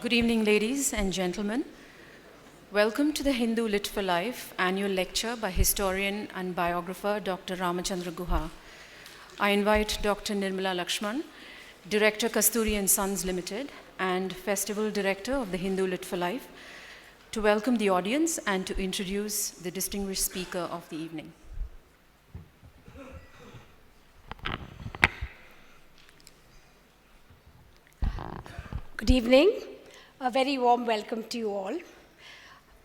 Good evening, ladies and gentlemen. Welcome to the Hindu Lit for Life annual lecture by historian and biographer Dr. Ramachandra Guha. I invite Dr. Nirmala Lakshman, Director Kasturi and Sons Limited and Festival Director of the Hindu Lit for Life, to welcome the audience and to introduce the distinguished speaker of the evening. Good evening. A very warm welcome to you all.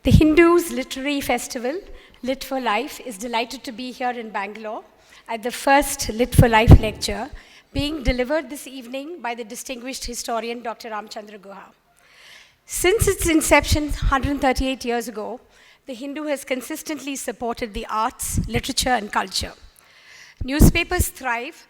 The Hindus Literary Festival, Lit for Life, is delighted to be here in Bangalore at the first Lit for Life lecture being delivered this evening by the distinguished historian Dr. Ramachandra Guha. Since its inception 138 years ago, the Hindu has consistently supported the arts, literature, and culture. Newspapers thrive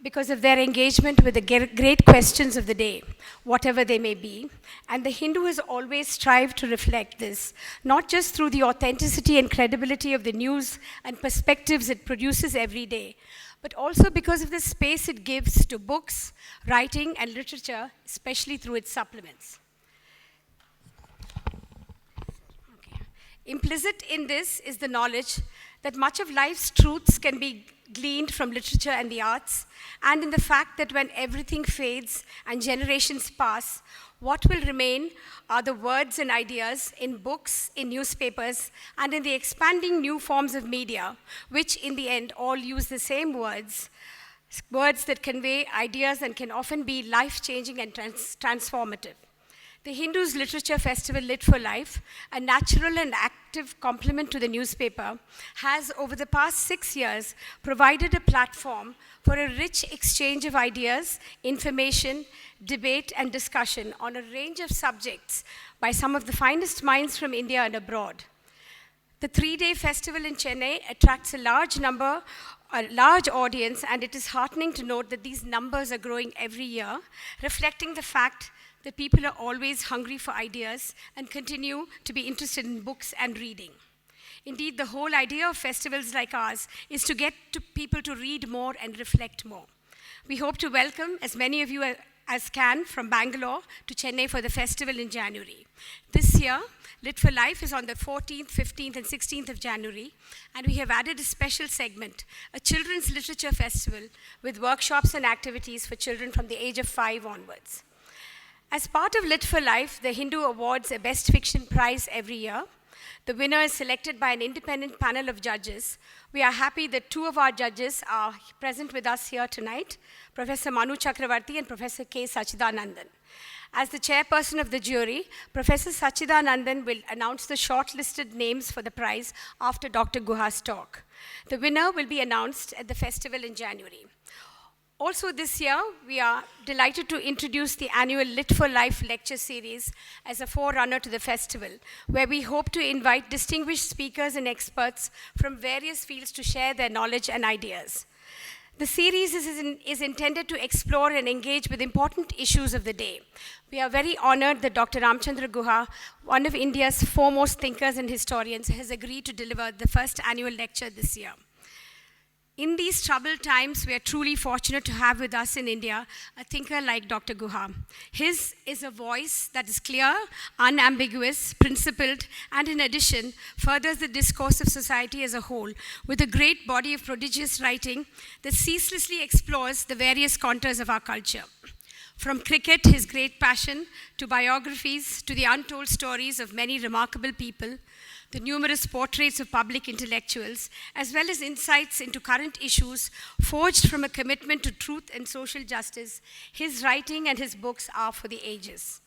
because of their engagement with the great questions of the day, whatever they may be. And the Hindu has always strived to reflect this, not just through the authenticity and credibility of the news and perspectives it produces every day, but also because of the space it gives to books, writing, and literature, especially through its supplements. Implicit in this is the knowledge that much of life's truths can be gleaned from literature and the arts, and in the fact that when everything fades and generations pass, what will remain are the words and ideas in books, in newspapers, and in the expanding new forms of media, which in the end all use the same words that convey ideas and can often be life-changing and transformative. The Hindus Literature Festival Lit for Life, a natural and active complement to the newspaper, has over the past 6 years provided a platform for a rich exchange of ideas, information, debate, and discussion on a range of subjects by some of the finest minds from India and abroad. The 3-day festival in Chennai attracts a large audience, and it is heartening to note that these numbers are growing every year, reflecting the fact that people are always hungry for ideas and continue to be interested in books and reading. Indeed, the whole idea of festivals like ours is to get people to read more and reflect more. We hope to welcome as many of you as can from Bangalore to Chennai for the festival in January. This year, Lit for Life is on the 14th, 15th, and 16th of January, and we have added a special segment, a children's literature festival with workshops and activities for children from the age of 5 onwards. As part of Lit for Life, the Hindu awards a Best Fiction prize every year. The winner is selected by an independent panel of judges. We are happy that 2 of our judges are present with us here tonight, Professor Manu Chakravarti and Professor K. Sachidanandan. As the chairperson of the jury, Professor Sachidanandan will announce the shortlisted names for the prize after Dr. Guha's talk. The winner will be announced at the festival in January. Also this year, we are delighted to introduce the annual Lit for Life lecture series as a forerunner to the festival, where we hope to invite distinguished speakers and experts from various fields to share their knowledge and ideas. The series is intended to explore and engage with important issues of the day. We are very honored that Dr. Ramachandra Guha, one of India's foremost thinkers and historians, has agreed to deliver the first annual lecture this year. In these troubled times, we are truly fortunate to have with us in India a thinker like Dr. Guha. His is a voice that is clear, unambiguous, principled, and in addition, furthers the discourse of society as a whole, with a great body of prodigious writing that ceaselessly explores the various contours of our culture. From cricket, his great passion, to biographies, to the untold stories of many remarkable people, the numerous portraits of public intellectuals, as well as insights into current issues forged from a commitment to truth and social justice, his writing and his books are for the ages.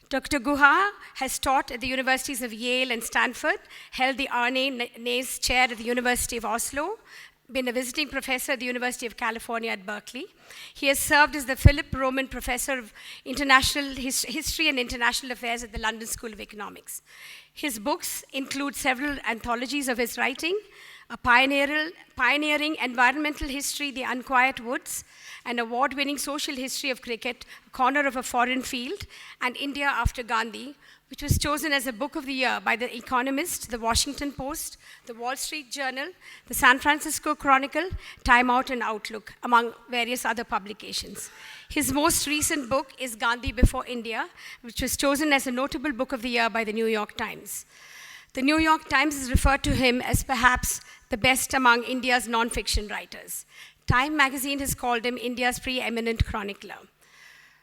Dr. Guha has taught at the universities of Yale and Stanford, held the Arne Naes Chair at the University of Oslo, been a visiting professor at the University of California at Berkeley. He has served as the Philip Roman Professor of International History and International Affairs at the London School of Economics. His books include several anthologies of his writing, a pioneering environmental history, The Unquiet Woods, an award-winning social history of cricket, A Corner of a Foreign Field, and India After Gandhi, which was chosen as a book of the year by The Economist, The Washington Post, The Wall Street Journal, The San Francisco Chronicle, Time Out and Outlook, among various other publications. His most recent book is Gandhi Before India, which was chosen as a notable book of the year by the New York Times. The New York Times has referred to him as perhaps the best among India's non-fiction writers. Time magazine has called him India's preeminent chronicler.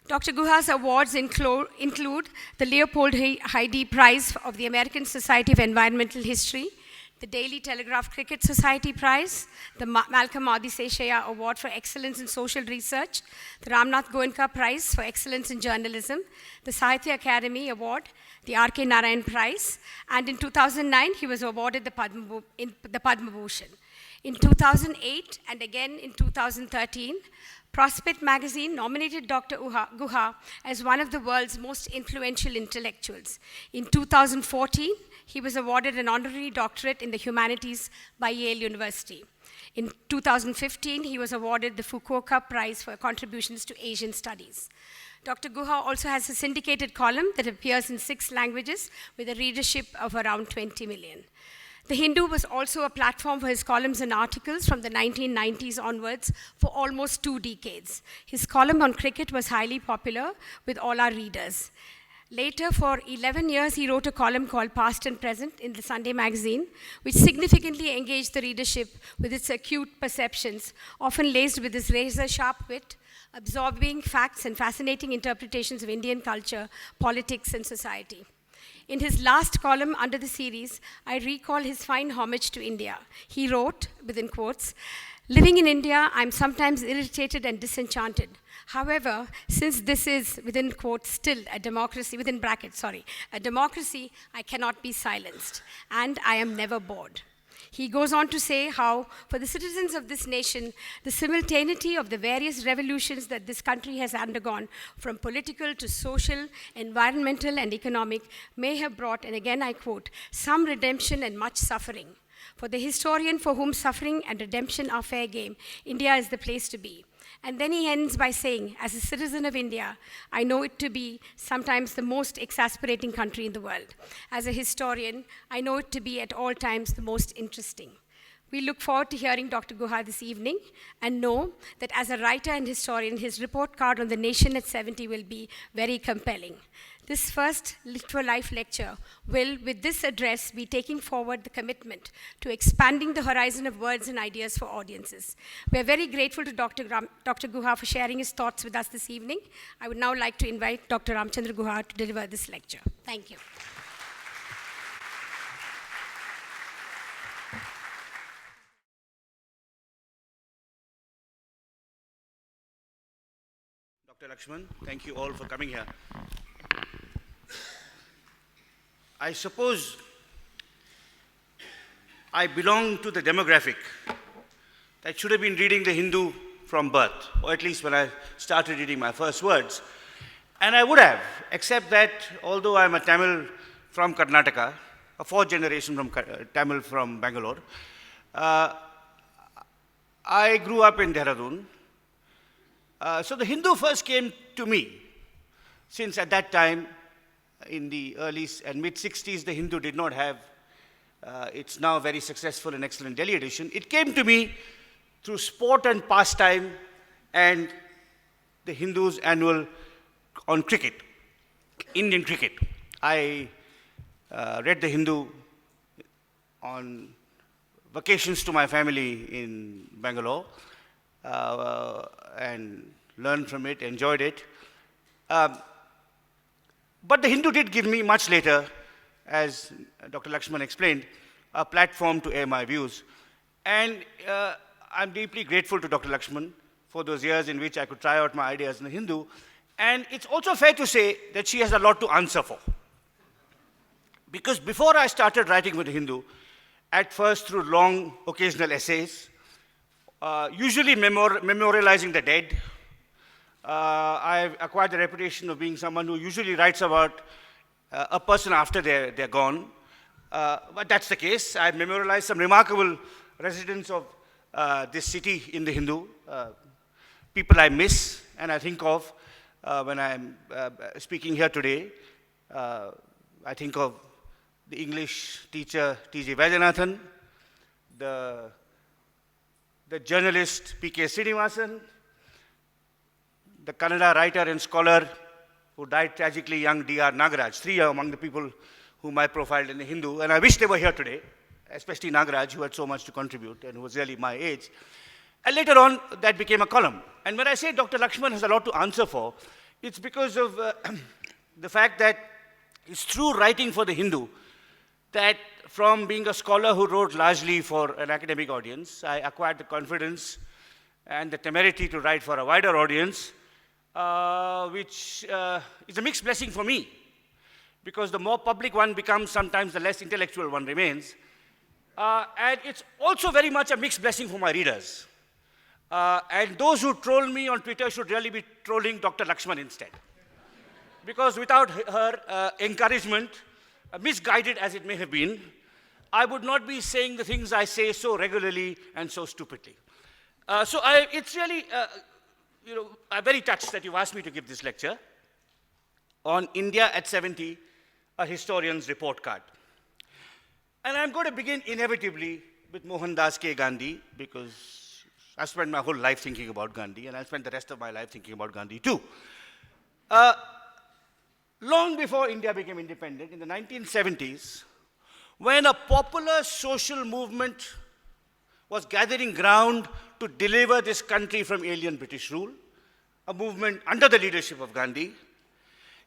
Dr. Guha's awards include the Leopold Heide Prize of the American Society of Environmental History, the Daily Telegraph Cricket Society Prize, the Malcolm Adisesheya Award for Excellence in Social Research, the Ramnath Goenka Prize for Excellence in Journalism, the Sahitya Academy Award, the R.K. Narayan Prize, and in 2009, he was awarded the Padma Bhushan. In 2008 and again in 2013, Prospect magazine nominated Dr. Guha as one of the world's most influential intellectuals. In 2014, he was awarded an honorary doctorate in the humanities by Yale University. In 2015, he was awarded the Fukuoka Prize for contributions to Asian studies. Dr. Guha also has a syndicated column that appears in 6 languages with a readership of around 20 million. The Hindu was also a platform for his columns and articles from the 1990s onwards for almost 2 decades. His column on cricket was highly popular with all our readers. Later, for 11 years, he wrote a column called Past and Present in the Sunday magazine, which significantly engaged the readership with its acute perceptions, often laced with his razor-sharp wit, absorbing facts and fascinating interpretations of Indian culture, politics, and society. In his last column under the series, I recall his fine homage to India. He wrote, within quotes, "Living in India, I'm sometimes irritated and disenchanted. However, since this is, within quotes, still a democracy, within brackets, a democracy, I cannot be silenced, and I am never bored." He goes on to say how, for the citizens of this nation, the simultaneity of the various revolutions that this country has undergone, from political to social, environmental, and economic, may have brought, and again I quote, "some redemption and much suffering. For the historian for whom suffering and redemption are fair game, India is the place to be." And then he ends by saying, "As a citizen of India, I know it to be sometimes the most exasperating country in the world. As a historian, I know it to be at all times the most interesting." We look forward to hearing Dr. Guha this evening and know that as a writer and historian, his report card on the nation at 70 will be very compelling. This first Lit for Life lecture will, with this address, be taking forward the commitment to expanding the horizon of words and ideas for audiences. We are very grateful to Dr. Guha for sharing his thoughts with us this evening. I would now like to invite Dr. Ramachandra Guha to deliver this lecture. Thank you. Dr. Lakshman, thank you all for coming here. I suppose I belong to the demographic that should have been reading the Hindu from birth, or at least when I started reading my first words. And I would have, except that although I'm a Tamil from Karnataka, a 4th generation from Tamil from Bengaluru, I grew up in Dehradun. So the Hindu first came to me, since at that time, in the early and mid-60s, the Hindu did not have its now very successful and excellent Delhi edition. It came to me through Sport and Pastime and the Hindu's annual on cricket, Indian cricket. I read the Hindu on vacations to my family in Bangalore and learned from it, enjoyed it. But the Hindu did give me much later, as Dr. Lakshman explained, a platform to air my views. And I'm deeply grateful to Dr. Lakshman for those years in which I could try out my ideas in the Hindu. And it's also fair to say that she has a lot to answer for. Because before I started writing with the Hindu, at first through long occasional essays, usually memorializing the dead, I've acquired the reputation of being someone who usually writes about a person after they're gone. But that's the case. I've memorialized some remarkable residents of this city in the Hindu, people I miss and I think of when I'm speaking here today. I think of the English teacher T.J. Vaidyanathan, the journalist P.K. Srinivasan, the Kannada writer and scholar who died tragically young, D.R. Nagaraj. Three are among the people whom I profiled in the Hindu, and I wish they were here today, especially Nagaraj, who had so much to contribute and who was really my age. And later on, that became a column. And when I say Dr. Lakshman has a lot to answer for, it's because of the fact that it's through writing for the Hindu that from being a scholar who wrote largely for an academic audience, I acquired the confidence and the temerity to write for a wider audience, which is a mixed blessing for me, because the more public one becomes, sometimes the less intellectual one remains. And it's also very much a mixed blessing for my readers. And those who troll me on Twitter should really be trolling Dr. Lakshman instead. Because without her encouragement, misguided as it may have been, I would not be saying the things I say so regularly and so stupidly. It's really, I'm very touched that you've asked me to give this lecture on India at 70, a historian's report card. And I'm going to begin inevitably with Mohandas K. Gandhi, because I've spent my whole life thinking about Gandhi, and I'll spend the rest of my life thinking about Gandhi too. Long before India became independent, in the 1970s, when a popular social movement was gathering ground to deliver this country from alien British rule, a movement under the leadership of Gandhi,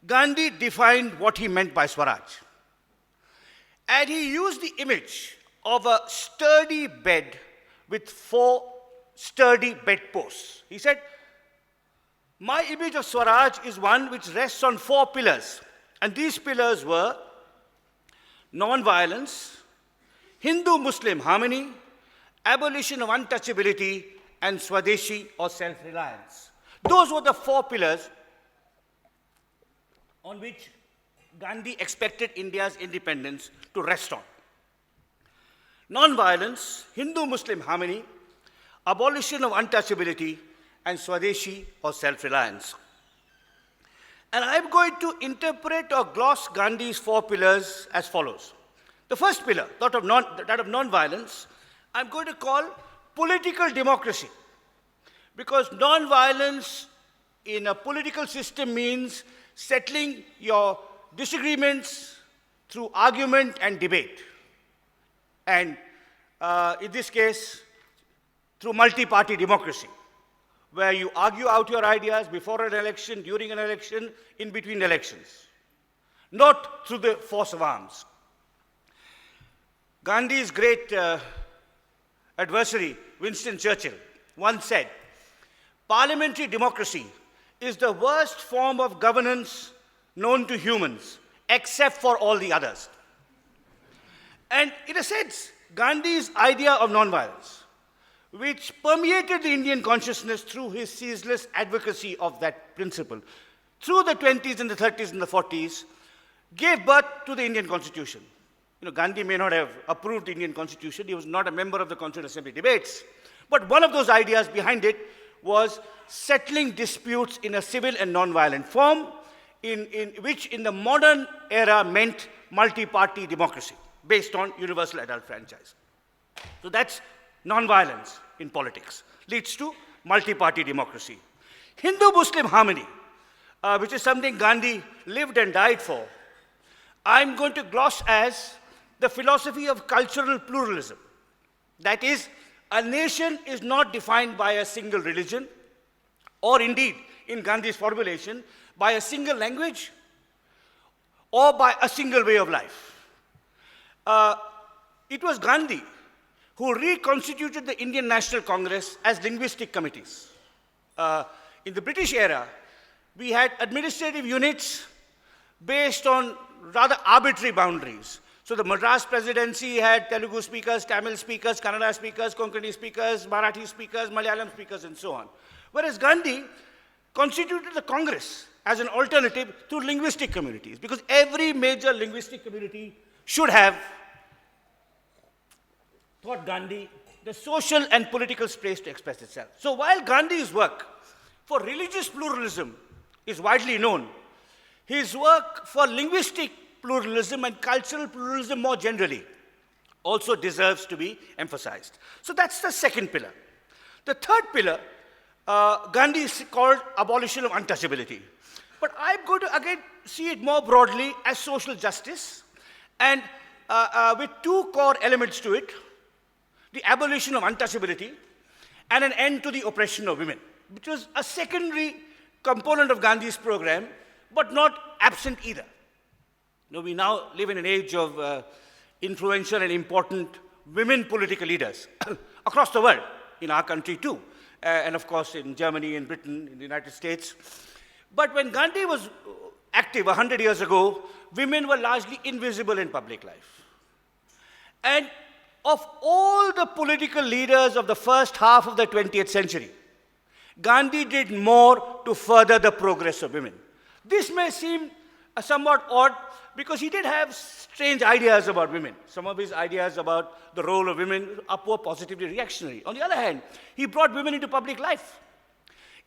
Gandhi defined what he meant by Swaraj. And he used the image of a sturdy bed with 4 sturdy bedposts. He said, my image of Swaraj is one which rests on 4 pillars. And these pillars were non-violence, Hindu-Muslim harmony, abolition of untouchability, and Swadeshi or self-reliance. Those were the 4 pillars on which Gandhi expected India's independence to rest on. Non-violence, Hindu-Muslim harmony, abolition of untouchability, and Swadeshi or self-reliance. And I'm going to interpret or gloss Gandhi's 4 pillars as follows. The first pillar, that of non-violence, I'm going to call political democracy. Because non-violence in a political system means settling your disagreements through argument and debate. And in this case, through multi-party democracy, where you argue out your ideas before an election, during an election, in between elections, not through the force of arms. Gandhi's great adversary, Winston Churchill, once said, parliamentary democracy is the worst form of governance known to humans, except for all the others. And in a sense, Gandhi's idea of nonviolence, which permeated the Indian consciousness through his ceaseless advocacy of that principle, through the 20s and the 30s and the 40s, gave birth to the Indian Constitution. Gandhi may not have approved the Indian Constitution. He was not a member of the Constituent Assembly debates. But one of those ideas behind it was settling disputes in a civil and non-violent form, which in the modern era meant multi-party democracy based on universal adult franchise. So that's non-violence in politics, leads to multi-party democracy. Hindu-Muslim harmony, which is something Gandhi lived and died for, I'm going to gloss as the philosophy of cultural pluralism. That is, a nation is not defined by a single religion, or indeed, in Gandhi's formulation, by a single language, or by a single way of life. It was Gandhi who reconstituted the Indian National Congress as linguistic committees. In the British era, we had administrative units based on rather arbitrary boundaries. So the Madras Presidency had Telugu speakers, Tamil speakers, Kannada speakers, Konkani speakers, Marathi speakers, Malayalam speakers, and so on. Whereas Gandhi constituted the Congress as an alternative to linguistic communities, because every major linguistic community should have, thought Gandhi, the social and political space to express itself. So while Gandhi's work for religious pluralism is widely known, his work for linguistic pluralism and cultural pluralism more generally also deserves to be emphasized. So that's the second pillar. The third pillar, Gandhi is called abolition of untouchability. But I'm going to again see it more broadly as social justice, and with two core elements to it: the abolition of untouchability and an end to the oppression of women, which was a secondary component of Gandhi's program, but not absent either. We now live in an age of influential and important women political leaders across the world, in our country too, and of course in Germany, in Britain, in the United States. But when Gandhi was active 100 years ago, women were largely invisible in public life. And of all the political leaders of the first half of the 20th century, Gandhi did more to further the progress of women. This may seem somewhat odd because he did have strange ideas about women. Some of his ideas about the role of women were positively reactionary. On the other hand, he brought women into public life.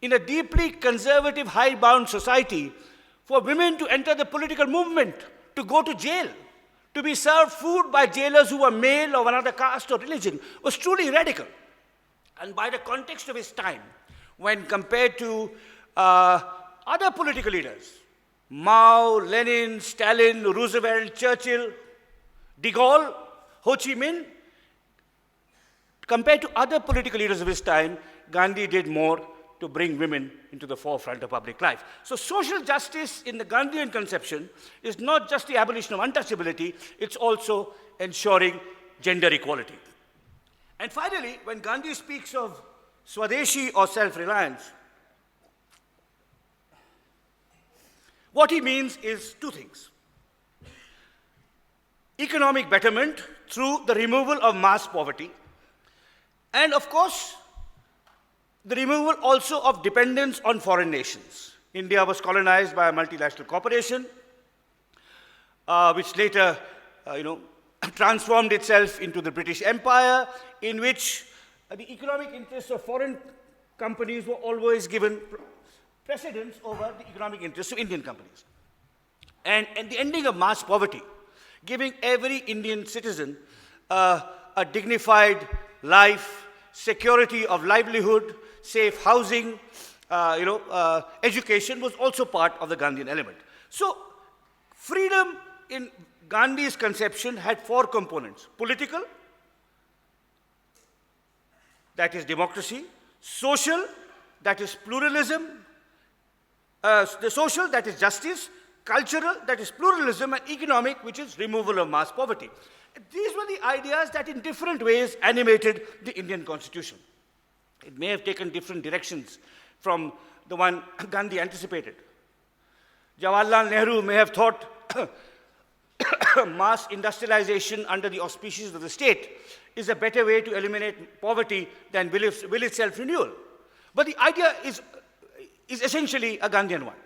In a deeply conservative, hidebound society, for women to enter the political movement, to go to jail, to be served food by jailers who were male or another caste or religion, was truly radical. And by the context of his time, when compared to other political leaders, Mao, Lenin, Stalin, Roosevelt, Churchill, de Gaulle, Ho Chi Minh, compared to other political leaders of his time, Gandhi did more to bring women into the forefront of public life. So social justice in the Gandhian conception is not just the abolition of untouchability, it's also ensuring gender equality. And finally, when Gandhi speaks of Swadeshi or self-reliance, what he means is two things: economic betterment through the removal of mass poverty, and of course, the removal also of dependence on foreign nations. India was colonized by a multinational corporation, which later, transformed itself into the British Empire, in which the economic interests of foreign companies were always given precedence over the economic interests of Indian companies. And the ending of mass poverty, giving every Indian citizen a dignified life, security of livelihood, safe housing, education, was also part of the Gandhian element. So freedom in Gandhi's conception had four components: political, that is democracy; social, that is pluralism; the social, that is justice; cultural, that is pluralism; and economic, which is removal of mass poverty. These were the ideas that in different ways animated the Indian constitution. It may have taken different directions from the one Gandhi anticipated. Jawaharlal Nehru may have thought mass industrialization under the auspices of the state is a better way to eliminate poverty than will itself renewal. But the idea is essentially a Gandhian one.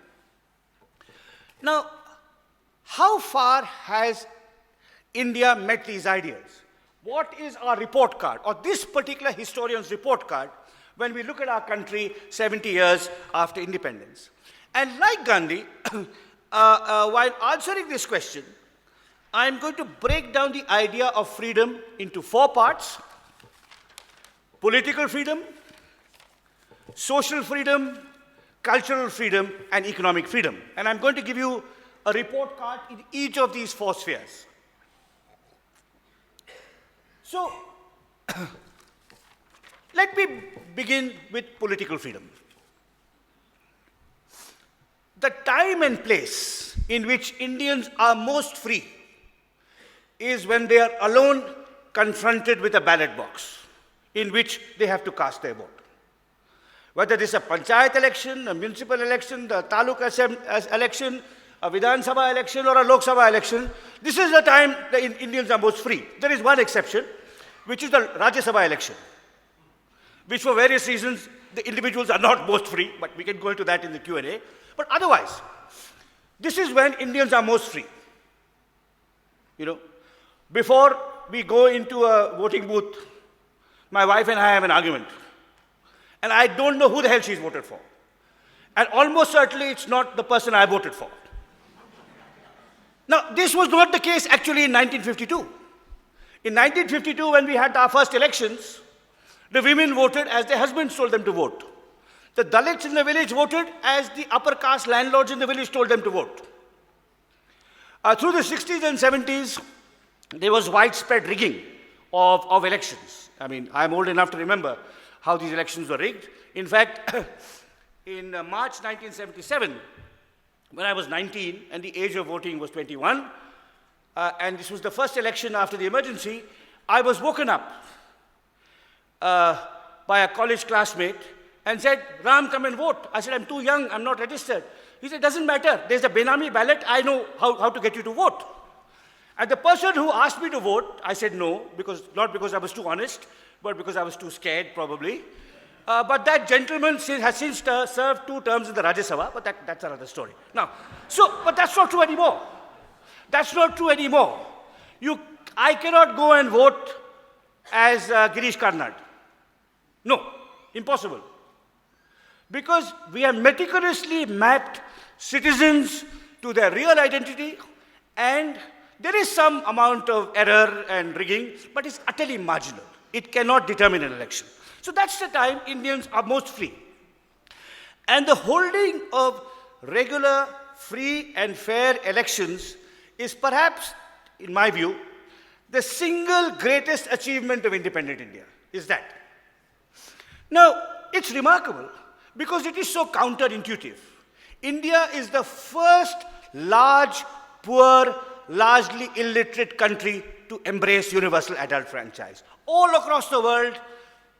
Now, how far has India met these ideas? What is our report card, or this particular historian's report card, when we look at our country 70 years after independence? And like Gandhi, while answering this question, I'm going to break down the idea of freedom into four parts: political freedom, social freedom, cultural freedom, and economic freedom. And I'm going to give you a report card in each of these four spheres. So, let me begin with political freedom. The time and place in which Indians are most free is when they are alone confronted with a ballot box in which they have to cast their vote. Whether this is a panchayat election, a municipal election, the taluka election, a Vidhan Sabha election, or a Lok Sabha election, this is the time the Indians are most free. There is one exception, which is the Rajya Sabha election, which for various reasons the individuals are not most free, but we can go into that in the Q&A. But otherwise, this is when Indians are most free. Before we go into a voting booth, my wife and I have an argument. And I don't know who the hell she's voted for. And almost certainly it's not the person I voted for. Now, this was not the case actually in 1952. In 1952, when we had our first elections, the women voted as their husbands told them to vote. The Dalits in the village voted as the upper caste landlords in the village told them to vote. Through the 60s and 70s, there was widespread rigging of elections. I mean, I'm old enough to remember how these elections were rigged. In fact, in March 1977, when I was 19 and the age of voting was 21, and this was the first election after the emergency, I was woken up by a college classmate and said, Ram, come and vote. I said, I'm too young, I'm not registered. He said, doesn't matter, there's a Benami ballot, I know how to get you to vote. And the person who asked me to vote, I said no, not because I was too honest, but because I was too scared probably. But that gentleman has since served 2 terms in the Rajya Sabha, but that's another story. Now, but that's not true anymore. That's not true anymore. I cannot go and vote as Girish Karnad. No, impossible. Because we have meticulously mapped citizens to their real identity, and there is some amount of error and rigging, but it's utterly marginal. It cannot determine an election. So that's the time Indians are most free. And the holding of regular, free and fair elections is perhaps, in my view, the single greatest achievement of independent India, is that. Now, it's remarkable because it is so counterintuitive. India is the first large, poor, largely illiterate country to embrace universal adult franchise. All across the world,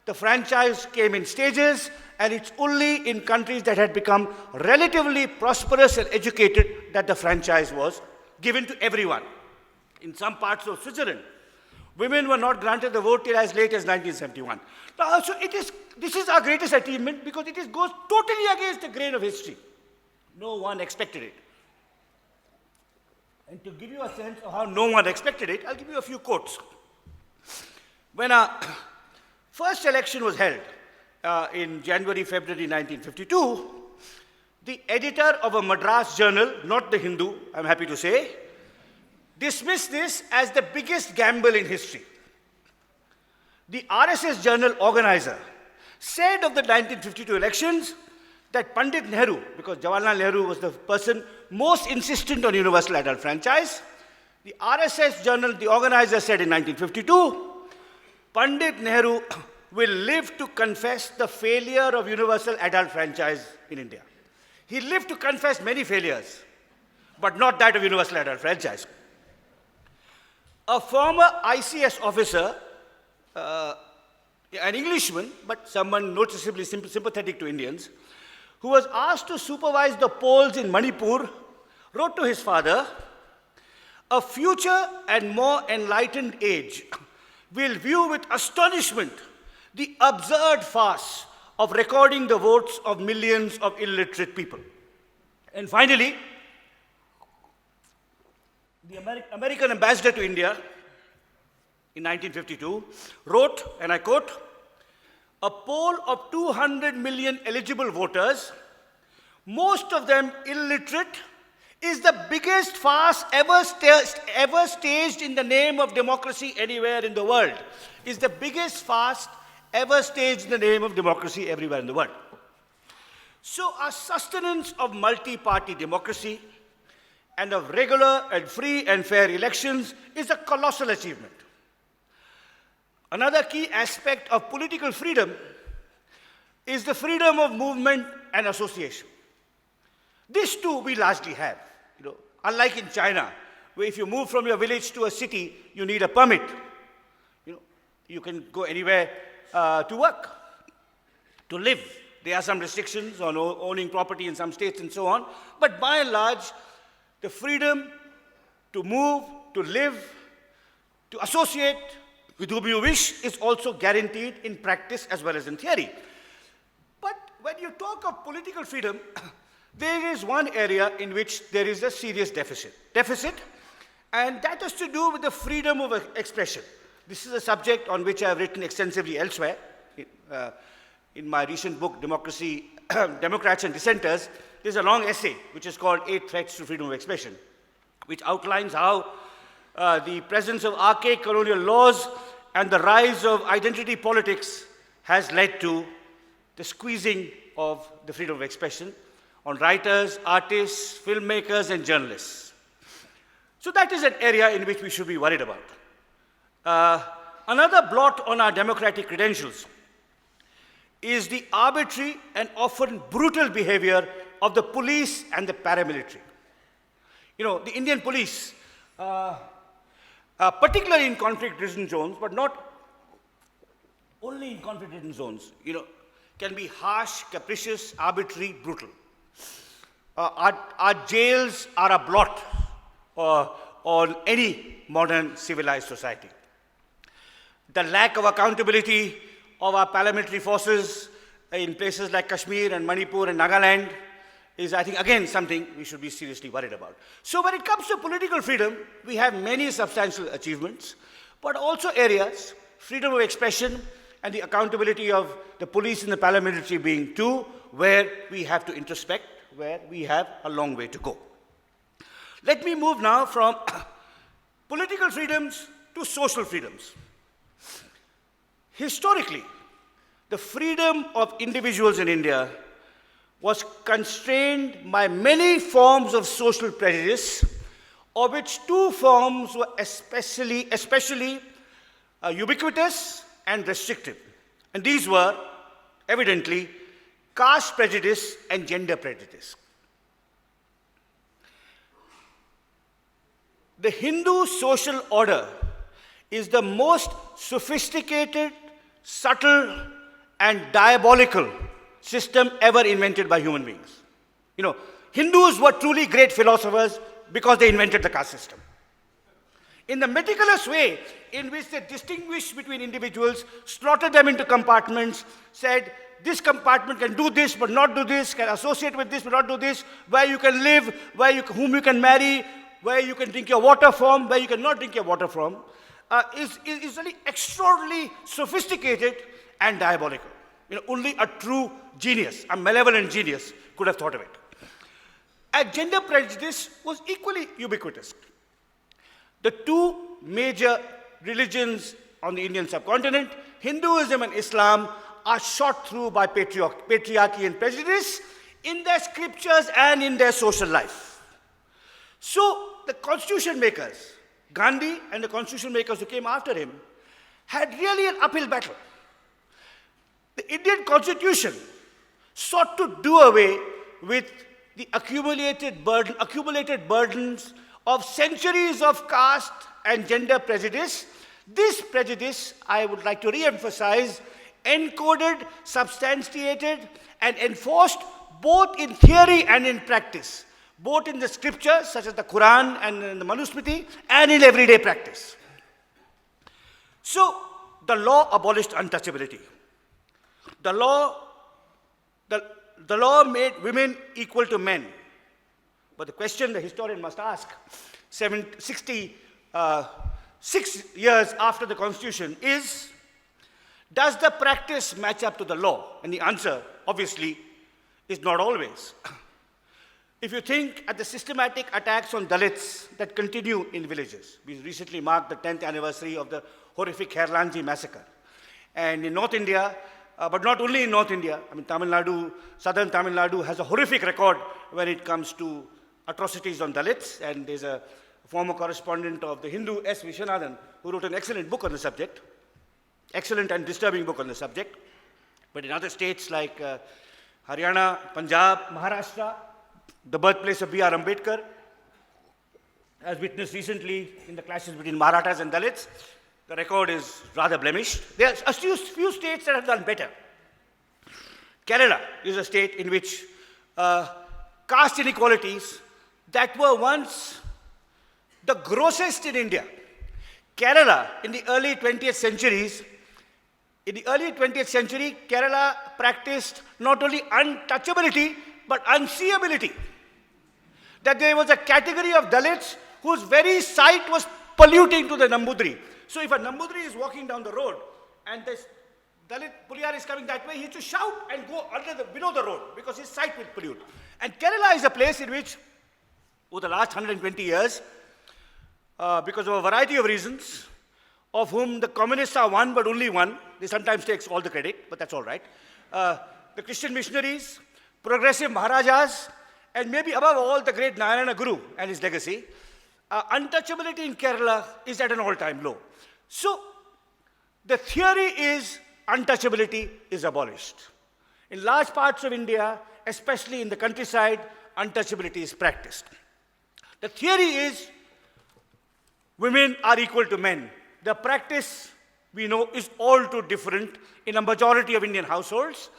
the franchise came in stages, and it's only in countries that had become relatively prosperous and educated that the franchise was given to everyone. In some parts of Switzerland, women were not granted the vote till as late as 1971. Now, so this is our greatest achievement because it goes totally against the grain of history. No one expected it. And to give you a sense of how no one expected it, I'll give you a few quotes. When our first election was held in January, February 1952, the editor of a Madras journal, not the Hindu, I'm happy to say, dismissed this as the biggest gamble in history. The RSS journal organizer said of the 1952 elections that Pandit Nehru, because Jawaharlal Nehru was the person most insistent on universal adult franchise, the RSS journal, the organizer said in 1952, Pandit Nehru will live to confess the failure of universal adult franchise in India. He lived to confess many failures, but not that of universal adult franchise. A former ICS officer, an Englishman, but someone noticeably sympathetic to Indians, who was asked to supervise the polls in Manipur, wrote to his father, a future and more enlightened age will view with astonishment the absurd farce of recording the votes of millions of illiterate people. And finally, the American ambassador to India in 1952 wrote, and I quote, a poll of 200 million eligible voters, most of them illiterate, is the biggest farce ever staged in the name of democracy anywhere in the world. Is the biggest farce ever staged in the name of democracy everywhere in the world. So our sustenance of multi-party democracy and of regular and free and fair elections is a colossal achievement. Another key aspect of political freedom is the freedom of movement and association. This too we largely have. Unlike in China, where if you move from your village to a city, you need a permit. You can go anywhere to work, to live. There are some restrictions on owning property in some states and so on, but by and large, the freedom to move, to live, to associate with whom you wish is also guaranteed in practice as well as in theory. But when you talk of political freedom, there is one area in which there is a serious deficit, and that has to do with the freedom of expression. This is a subject on which I have written extensively elsewhere. In my recent book, Democrats and Dissenters, there's a long essay which is called 8 Threats to Freedom of Expression. which outlines how the presence of archaic colonial laws and the rise of identity politics has led to the squeezing of the freedom of expression on writers, artists, filmmakers, and journalists. So that is an area in which we should be worried about. Another blot on our democratic credentials is the arbitrary and often brutal behavior of the police and the paramilitary. You know, the Indian police, particularly in conflict-ridden zones, but not only in conflict-ridden zones, you know, can be harsh, capricious, arbitrary, brutal. Our jails are a blot on any modern civilized society. The lack of accountability of our paramilitary forces in places like Kashmir and Manipur and Nagaland is, I think, again, something we should be seriously worried about. So when it comes to political freedom, we have many substantial achievements, but also areas, freedom of expression and the accountability of the police and the paramilitary being two, where we have to introspect, where we have a long way to go. Let me move now from political freedoms to social freedoms. Historically, the freedom of individuals in India was constrained by many forms of social prejudice, of which two forms were especially ubiquitous and restrictive. And these were, evidently, caste prejudice and gender prejudice. The Hindu social order is the most sophisticated, subtle, and diabolical system ever invented by human beings. You know, Hindus were truly great philosophers because they invented the caste system. In the meticulous way in which they distinguished between individuals, slotted them into compartments, said, this compartment can do this but not do this, can associate with this but not do this, where you can live, whom you can marry, where you can drink your water from, where you cannot drink your water from, is really extraordinarily sophisticated and diabolical. You know, only a true genius, a malevolent genius, could have thought of it. And gender prejudice was equally ubiquitous. The two major religions on the Indian subcontinent, Hinduism and Islam, are shot through by patriarchy and prejudice in their scriptures and in their social life. So the constitution makers, Gandhi and the constitution makers who came after him, had really an uphill battle. The Indian constitution sought to do away with the accumulated burdens of centuries of caste and gender prejudice. This prejudice, I would like to re-emphasize, encoded, substantiated, and enforced both in theory and in practice, both in the scriptures, such as the Quran and in the Manusmriti, and in everyday practice. So, the law abolished untouchability. The law made women equal to men. But the question the historian must ask, 66 years after the Constitution, is, does the practice match up to the law? And the answer, obviously, is not always. If you think at the systematic attacks on Dalits that continue in villages, we recently marked the 10th anniversary of the horrific Herlanji massacre. And in North India, but not only in North India, I mean, Tamil Nadu, southern Tamil Nadu has a horrific record when it comes to atrocities on Dalits. And there's a former correspondent of the Hindu, S. Vishwanathan, who wrote an excellent book on the subject, excellent and disturbing book on the subject. But in other states like Haryana, Punjab, Maharashtra, the birthplace of B.R. Ambedkar, as witnessed recently in the clashes between Marathas and Dalits, the record is rather blemished. There are a few states that have done better. Kerala is a state in which caste inequalities that were once the grossest in India. Kerala, in the early 20th century, Kerala practiced not only untouchability, but unseeability. That there was a category of Dalits whose very sight was polluting to the Nambudri. So if a Nambudri is walking down the road and this Dalit Puliyar is coming that way, he has to shout and go below the road because his sight will pollute. And Kerala is a place in which, over the last 120 years, because of a variety of reasons, of whom the communists are one, but only one. They sometimes take all the credit, but that's all right. The Christian missionaries, progressive Maharajas, and maybe above all, the great Narayana Guru and his legacy. Untouchability in Kerala is at an all-time low. So, the theory is untouchability is abolished. In large parts of India, especially in the countryside, untouchability is practiced. The theory is women are equal to men. The practice, we know, is all too different in a majority of Indian households.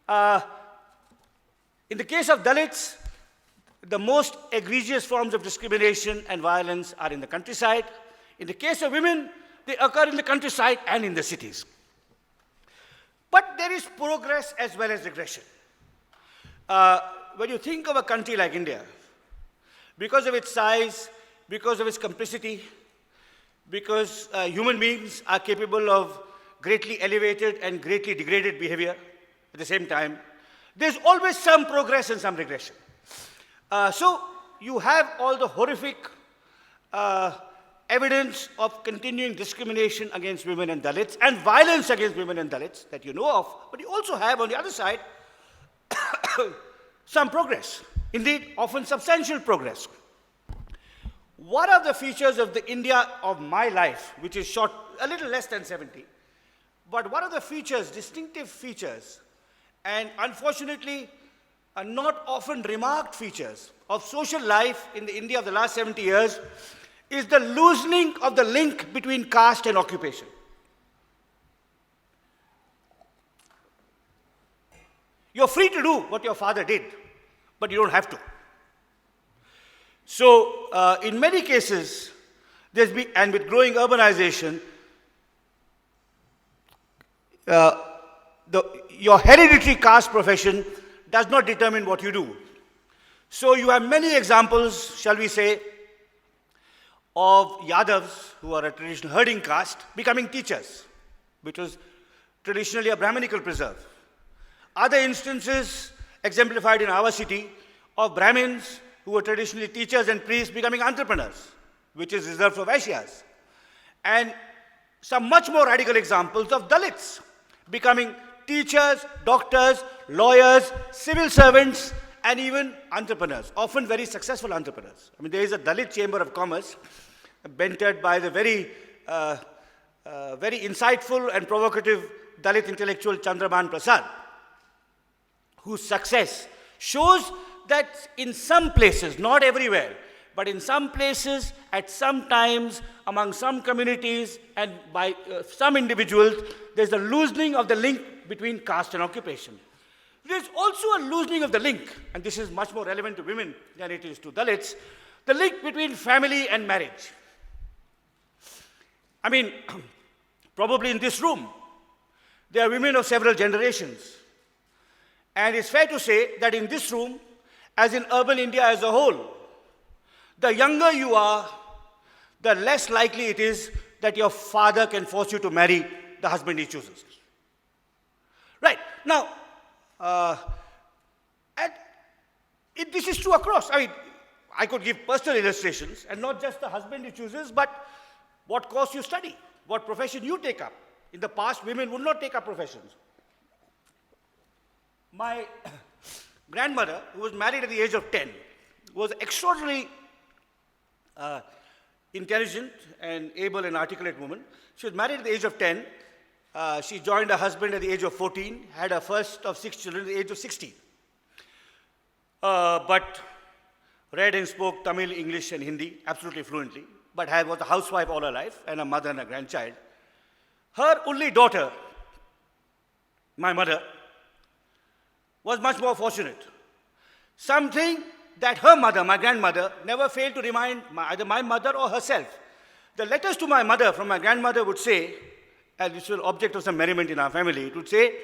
In the case of Dalits, the most egregious forms of discrimination and violence are in the countryside. In the case of women, they occur in the countryside and in the cities. But there is progress as well as regression. When you think of a country like India, because of its size, because of its complexity, because human beings are capable of greatly elevated and greatly degraded behavior at the same time, there's always some progress and some regression. So you have all the horrific evidence of continuing discrimination against women and Dalits and violence against women and Dalits that you know of, but you also have on the other side some progress, indeed often substantial progress. What are the features of the India of my life, which is short, a little less than 70, but what are the features, distinctive features, and unfortunately not often remarked features of social life in the India of the last 70 years is the loosening of the link between caste and occupation. You're free to do what your father did, but you don't have to. So, in many cases, there's been, and with growing urbanization, your hereditary caste profession does not determine what you do. So you have many examples, shall we say, of Yadavs, who are a traditional herding caste, becoming teachers, which was traditionally a Brahminical preserve. Other instances, exemplified in our city, of Brahmins, who were traditionally teachers and priests, becoming entrepreneurs, which is reserved for Vaishyas. And some much more radical examples of Dalits, becoming teachers, doctors, lawyers, civil servants, and even entrepreneurs, often very successful entrepreneurs. I mean, there is a Dalit Chamber of Commerce, mentored by the very insightful and provocative Dalit intellectual Chandraban Prasad, whose success shows that in some places, not everywhere, but in some places, at some times, among some communities, and by some individuals, there's a loosening of the link between caste and occupation. There's also a loosening of the link, and this is much more relevant to women than it is to Dalits, the link between family and marriage. I mean, probably in this room, there are women of several generations. And it's fair to say that in this room, as in urban India as a whole, the younger you are, the less likely it is that your father can force you to marry the husband he chooses. Right. Now, this is true across. I mean, I could give personal illustrations, and not just the husband he chooses, but what course you study, what profession you take up. In the past, women would not take up professions. My grandmother, who was married at the age of 10, was extraordinarily intelligent and able and articulate woman. She was married at the age of 10. She joined her husband at the age of 14, had her first of 6 children at the age of 16. But read and spoke Tamil, English, and Hindi absolutely fluently, but was a housewife all her life, and a mother and a grandchild. Her only daughter, my mother, was much more fortunate. Something that her mother, my grandmother, never failed to remind either my mother or herself. The letters to my mother from my grandmother would say, and this was an object of some merriment in our family, it would say,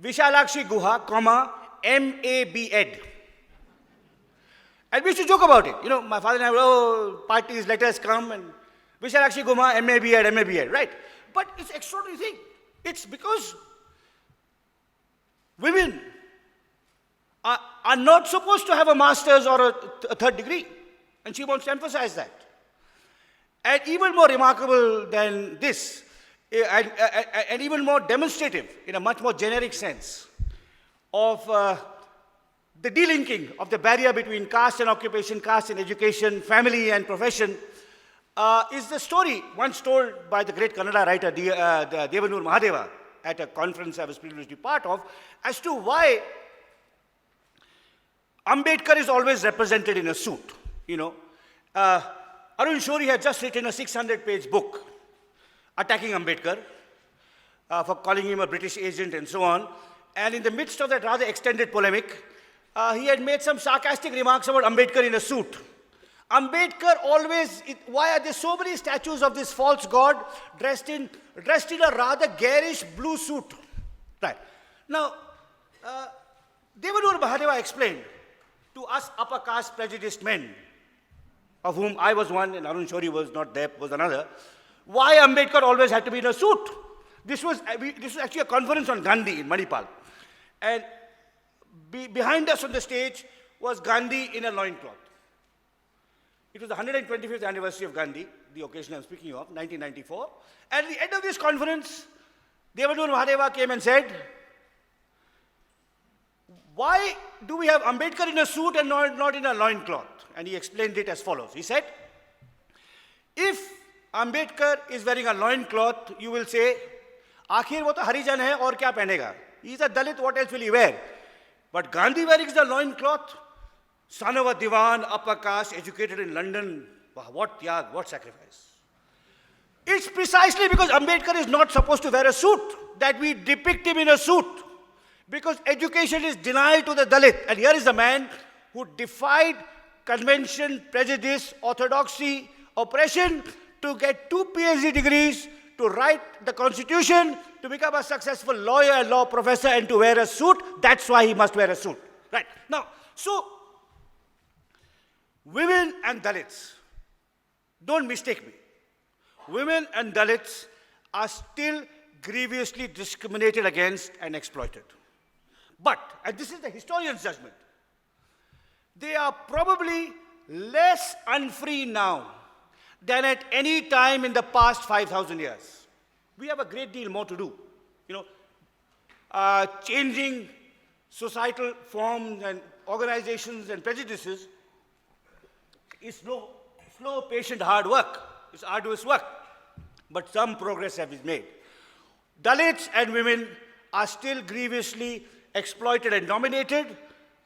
Vishalakshi Guha, comma, M.A.B. Ed. And we used to joke about it. You know, my father and I would, oh, parties, letters come, and Vishalakshi Guha, M.A.B. Ed, M.A.B. Ed, right? But it's an extraordinary thing. It's because women are not supposed to have a master's or a third degree. And she wants to emphasize that. And even more remarkable than this, and even more demonstrative in a much more generic sense of the delinking of the barrier between caste and occupation, caste and education, family and profession, is the story once told by the great Kannada writer Devanur Mahadeva at a conference I was privileged to be part of, as to why Ambedkar is always represented in a suit. Arun Shourie had just written a 600-page book attacking Ambedkar for calling him a British agent and so on. And in the midst of that rather extended polemic, he had made some sarcastic remarks about Ambedkar in a suit. Ambedkar always, why are there so many statues of this false god dressed in a rather garish blue suit? Right. Now, Devanur Mahadeva explained to us upper caste prejudiced men, of whom I was one and Arun Shourie was not there, was another, why Ambedkar always had to be in a suit. This was actually a conference on Gandhi in Manipal. And behind us on the stage was Gandhi in a loincloth. It was the 125th anniversary of Gandhi, the occasion I'm speaking of, 1994. And at the end of this conference, Devanur Mahadeva came and said, why do we have Ambedkar in a suit and not in a loincloth? And he explained it as follows. He said, if Ambedkar is wearing a loincloth, you will say, आखिर वो तो हरिजन है और क्या पहनेगा? He is a Dalit, what else will he wear? But Gandhi wearing the loincloth, son of a diwan, upper caste, educated in London, what tyag, what sacrifice. It's precisely because Ambedkar is not supposed to wear a suit that we depict him in a suit. Because education is denied to the Dalit. And here is a man who defied convention, prejudice, orthodoxy, oppression to get 2 PhD degrees, to write the constitution, to become a successful lawyer and law professor and to wear a suit. That's why he must wear a suit. Right. Now, so, women and Dalits, don't mistake me. Women and Dalits are still grievously discriminated against and exploited. But, and this is the historian's judgment, they are probably less unfree now than at any time in the past 5,000 years. We have a great deal more to do. Changing societal forms and organizations and prejudices is slow, patient, hard work. It's arduous work. But some progress has been made. Dalits and women are still grievously exploited and dominated,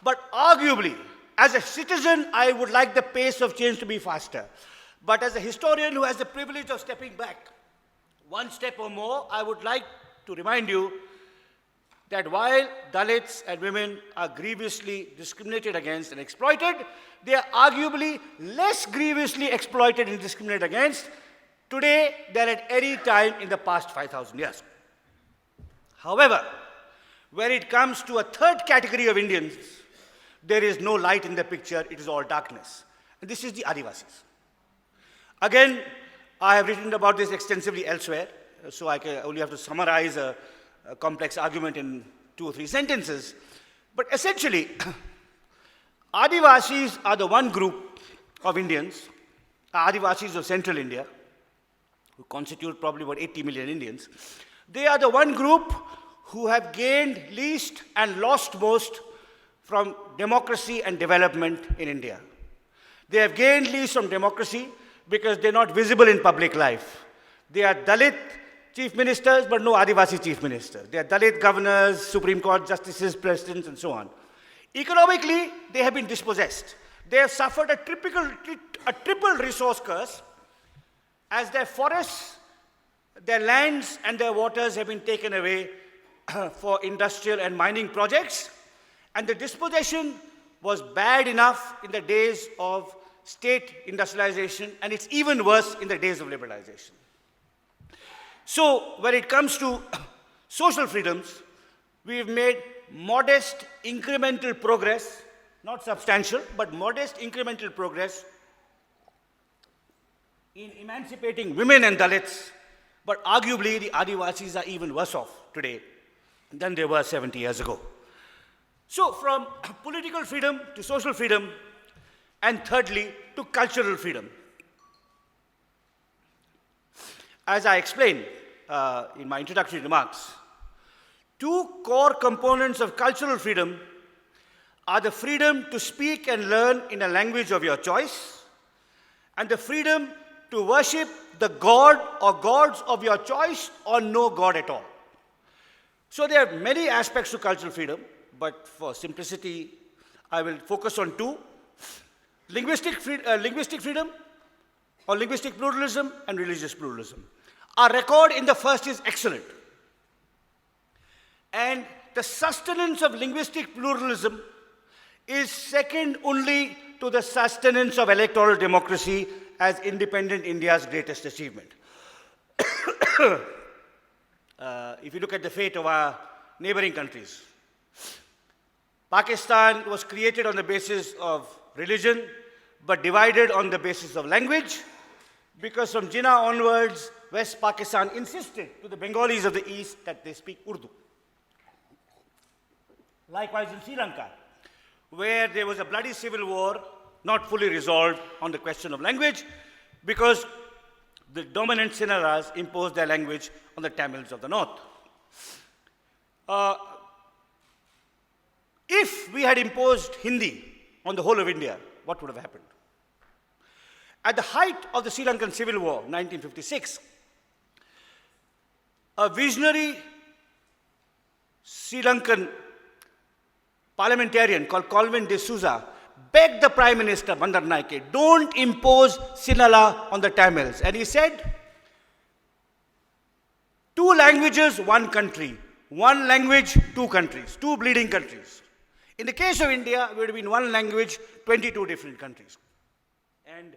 but arguably, as a citizen, I would like the pace of change to be faster. But as a historian who has the privilege of stepping back one step or more, I would like to remind you that while Dalits and women are grievously discriminated against and exploited, they are arguably less grievously exploited and discriminated against today than at any time in the past 5,000 years. However, when it comes to a third category of Indians, there is no light in the picture, it is all darkness. And this is the Adivasis. Again, I have written about this extensively elsewhere, so I only have to summarize a complex argument in 2 or 3 sentences. But essentially, Adivasis are the one group of Indians, Adivasis of central India, who constitute probably about 80 million Indians. They are the one group who have gained least and lost most from democracy and development in India. They have gained least from democracy because they're not visible in public life. They are Dalit chief ministers, but no Adivasi chief minister. They are Dalit governors, Supreme Court justices, presidents, and so on. Economically, they have been dispossessed. They have suffered a triple resource curse, as their forests, their lands, and their waters have been taken away for industrial and mining projects. And the dispossession was bad enough in the days of state industrialization, and it's even worse in the days of liberalization. So, when it comes to social freedoms, we've made modest incremental progress, not substantial, but modest incremental progress in emancipating women and Dalits, but arguably the Adivasis are even worse off today than they were 70 years ago. So, from political freedom to social freedom, and thirdly, to cultural freedom. As I explained in my introductory remarks, two core components of cultural freedom are the freedom to speak and learn in a language of your choice and the freedom to worship the God or gods of your choice or no God at all. So there are many aspects to cultural freedom, but for simplicity, I will focus on two: linguistic freedom or linguistic pluralism and religious pluralism. Our record in the first is excellent. And the sustenance of linguistic pluralism is second only to the sustenance of electoral democracy as independent India's greatest achievement. If you look at the fate of our neighboring countries, Pakistan was created on the basis of religion, but divided on the basis of language, because from Jinnah onwards, West Pakistan insisted to the Bengalis of the East that they speak Urdu. Likewise in Sri Lanka, where there was a bloody civil war, not fully resolved on the question of language, because the dominant Sinhalas imposed their language on the Tamils of the north. If we had imposed Hindi on the whole of India, what would have happened? At the height of the Sri Lankan Civil War, 1956, a visionary Sri Lankan parliamentarian called Colvin D'Souza begged the Prime Minister, Bandaranaike, don't impose Sinhala on the Tamils. And he said, two languages, one country. One language, two countries. Two bleeding countries. In the case of India, it would have been one language, 22 different countries. And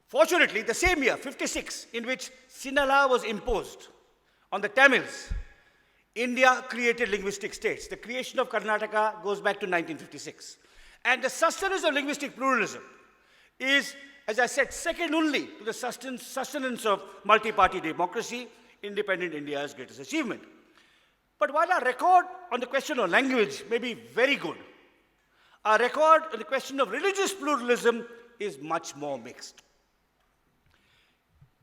fortunately, the same year, 56, in which Sinhala was imposed on the Tamils, India created linguistic states. The creation of Karnataka goes back to 1956. And the sustenance of linguistic pluralism is, as I said, second only to the sustenance of multi-party democracy, independent India's greatest achievement. But while our record on the question of language may be very good, our record on the question of religious pluralism is much more mixed.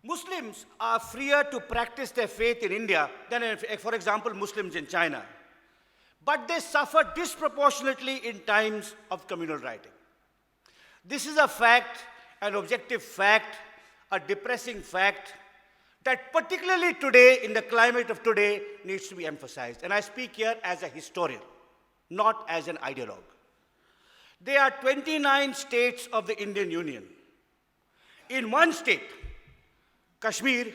Muslims are freer to practice their faith in India than, for example, Muslims in China. But they suffer disproportionately in times of communal rioting. This is a fact, an objective fact, a depressing fact that particularly today, in the climate of today, needs to be emphasized. And I speak here as a historian, not as an ideologue. There are 29 states of the Indian Union. In one state, Kashmir,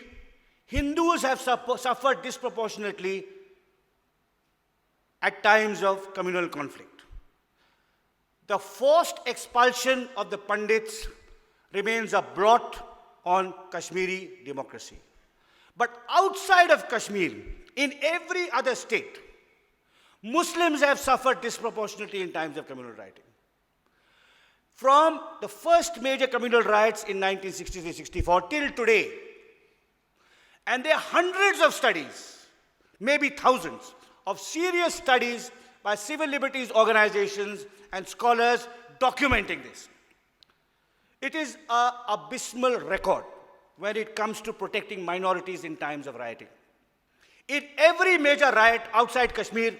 Hindus have suffered disproportionately at times of communal conflict. The forced expulsion of the Pandits remains a blot on Kashmiri democracy. But outside of Kashmir, in every other state, Muslims have suffered disproportionately in times of communal rioting. From the first major communal riots in 1963-64 till today, and there are hundreds of studies, maybe thousands, of serious studies by civil liberties organizations and scholars documenting this. It is an abysmal record when it comes to protecting minorities in times of rioting. In every major riot outside Kashmir,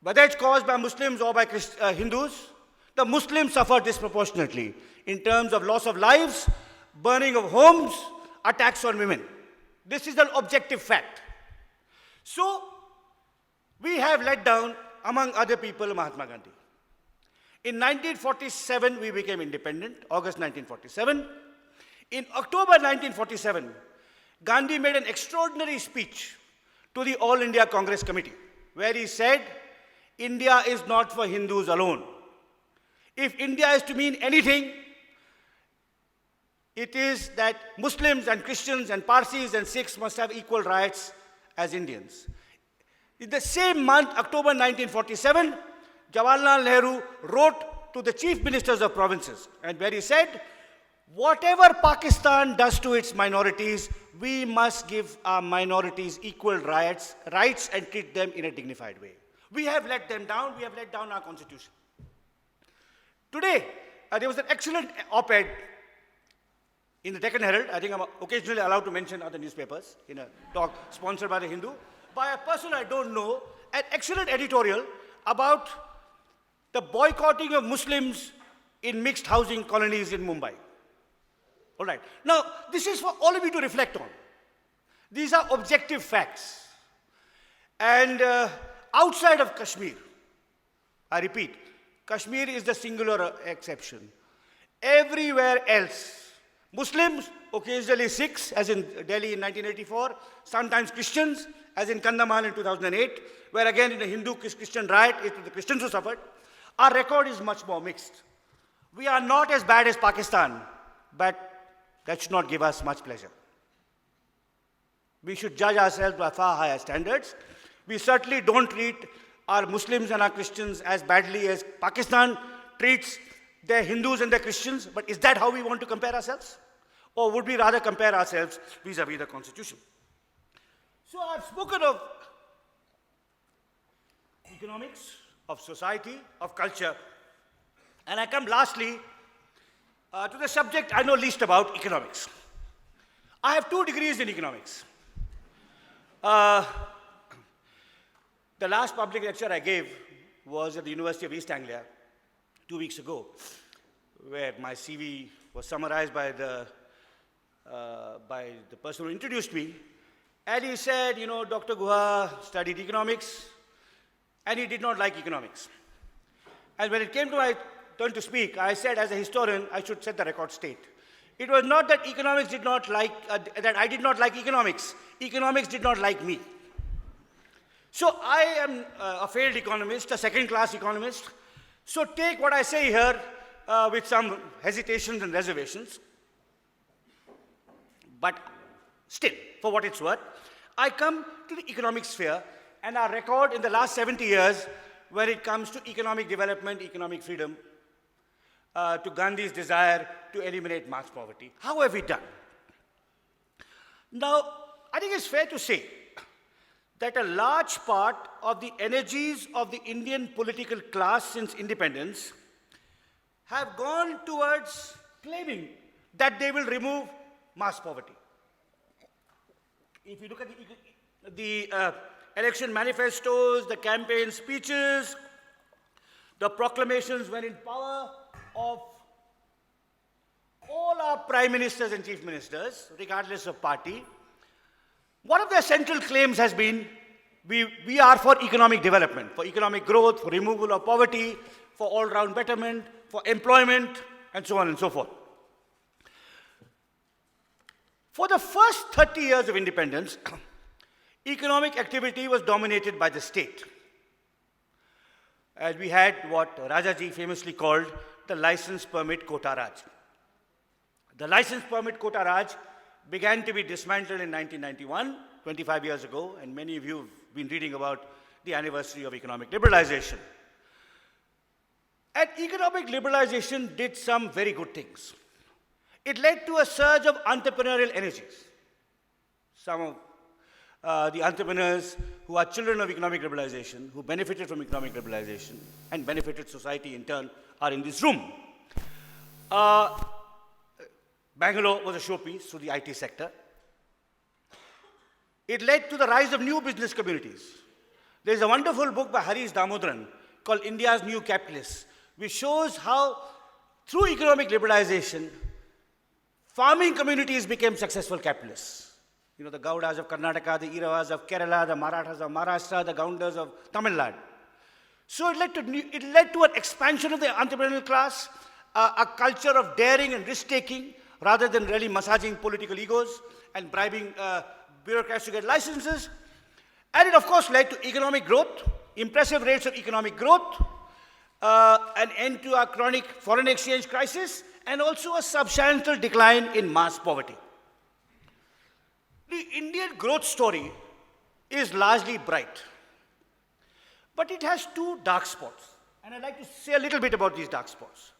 whether it's caused by Muslims or by Hindus, the Muslims suffer disproportionately in terms of loss of lives, burning of homes, attacks on women. This is an objective fact. So, we have let down, among other people, Mahatma Gandhi. In 1947, we became independent, August 1947. In October 1947, Gandhi made an extraordinary speech to the All India Congress Committee, where he said, India is not for Hindus alone. If India is to mean anything, it is that Muslims and Christians and Parsis and Sikhs must have equal rights as Indians. In the same month, October 1947, Jawaharlal Nehru wrote to the chief ministers of provinces, and where he said, whatever Pakistan does to its minorities, we must give our minorities equal rights and treat them in a dignified way. We have let them down, we have let down our constitution. Today, there was an excellent op-ed in the Deccan Herald, I think I'm occasionally allowed to mention other newspapers in a talk sponsored by the Hindu, by a person I don't know, an excellent editorial about the boycotting of Muslims in mixed housing colonies in Mumbai. All right. Now, this is for all of you to reflect on. These are objective facts. And outside of Kashmir, I repeat, Kashmir is the singular exception. Everywhere else, Muslims, occasionally Sikhs, as in Delhi in 1984, sometimes Christians, as in Kandahar in 2008, where again in a Hindu-Christian riot, it was the Christians who suffered. Our record is much more mixed. We are not as bad as Pakistan, but that should not give us much pleasure. We should judge ourselves by far higher standards. We certainly don't treat our Muslims and our Christians as badly as Pakistan treats their Hindus and their Christians, but is that how we want to compare ourselves? Or would we rather compare ourselves vis-a-vis the Constitution? So I've spoken of economics, of society, of culture, and I come lastly to the subject I know least about, economics. I have 2 degrees in economics. The last public lecture I gave was at the University of East Anglia 2 weeks ago, where my CV was summarized by the person who introduced me. And he said, you know, Dr. Guha studied economics, and he did not like economics. And when it came to my turn to speak, I said, as a historian, I should set the record straight. It was not that economics did not like, that I did not like economics. Economics did not like me. So I am a failed economist, a second-class economist. So take what I say here with some hesitations and reservations. But still, for what it's worth, I come to the economic sphere and our record in the last 70 years when it comes to economic development, economic freedom, to Gandhi's desire to eliminate mass poverty. How have we done? Now, I think it's fair to say that a large part of the energies of the Indian political class since independence have gone towards claiming that they will remove mass poverty. If you look at the election manifestos, the campaign speeches, the proclamations when in power of all our prime ministers and chief ministers, regardless of party, one of their central claims has been, we are for economic development, for economic growth, for removal of poverty, for all-round betterment, for employment, and so on and so forth. For the first 30 years of independence, economic activity was dominated by the state. As we had what Rajaji famously called the license permit quota Raj. The license permit quota Raj began to be dismantled in 1991, 25 years ago, and many of you have been reading about the anniversary of economic liberalization. And economic liberalization did some very good things. It led to a surge of entrepreneurial energies. Some of the entrepreneurs who are children of economic liberalization, who benefited from economic liberalization and benefited society in turn, are in this room. Bangalore was a showpiece to the IT sector. It led to the rise of new business communities. There's a wonderful book by Harish Damodaran called India's New Capitalists, which shows how through economic liberalization, farming communities became successful capitalists. You know, the Gaudas of Karnataka, the Iravas of Kerala, the Marathas of Maharashtra, the Gaundas of Tamil Nadu. So it led to an expansion of the entrepreneurial class, a culture of daring and risk-taking, rather than really massaging political egos and bribing bureaucrats to get licenses. And it, of course, led to economic growth, impressive rates of economic growth, an end to our chronic foreign exchange crisis, and also a substantial decline in mass poverty. The Indian growth story is largely bright, but it has 2 dark spots. And I'd like to say a little bit about these dark spots.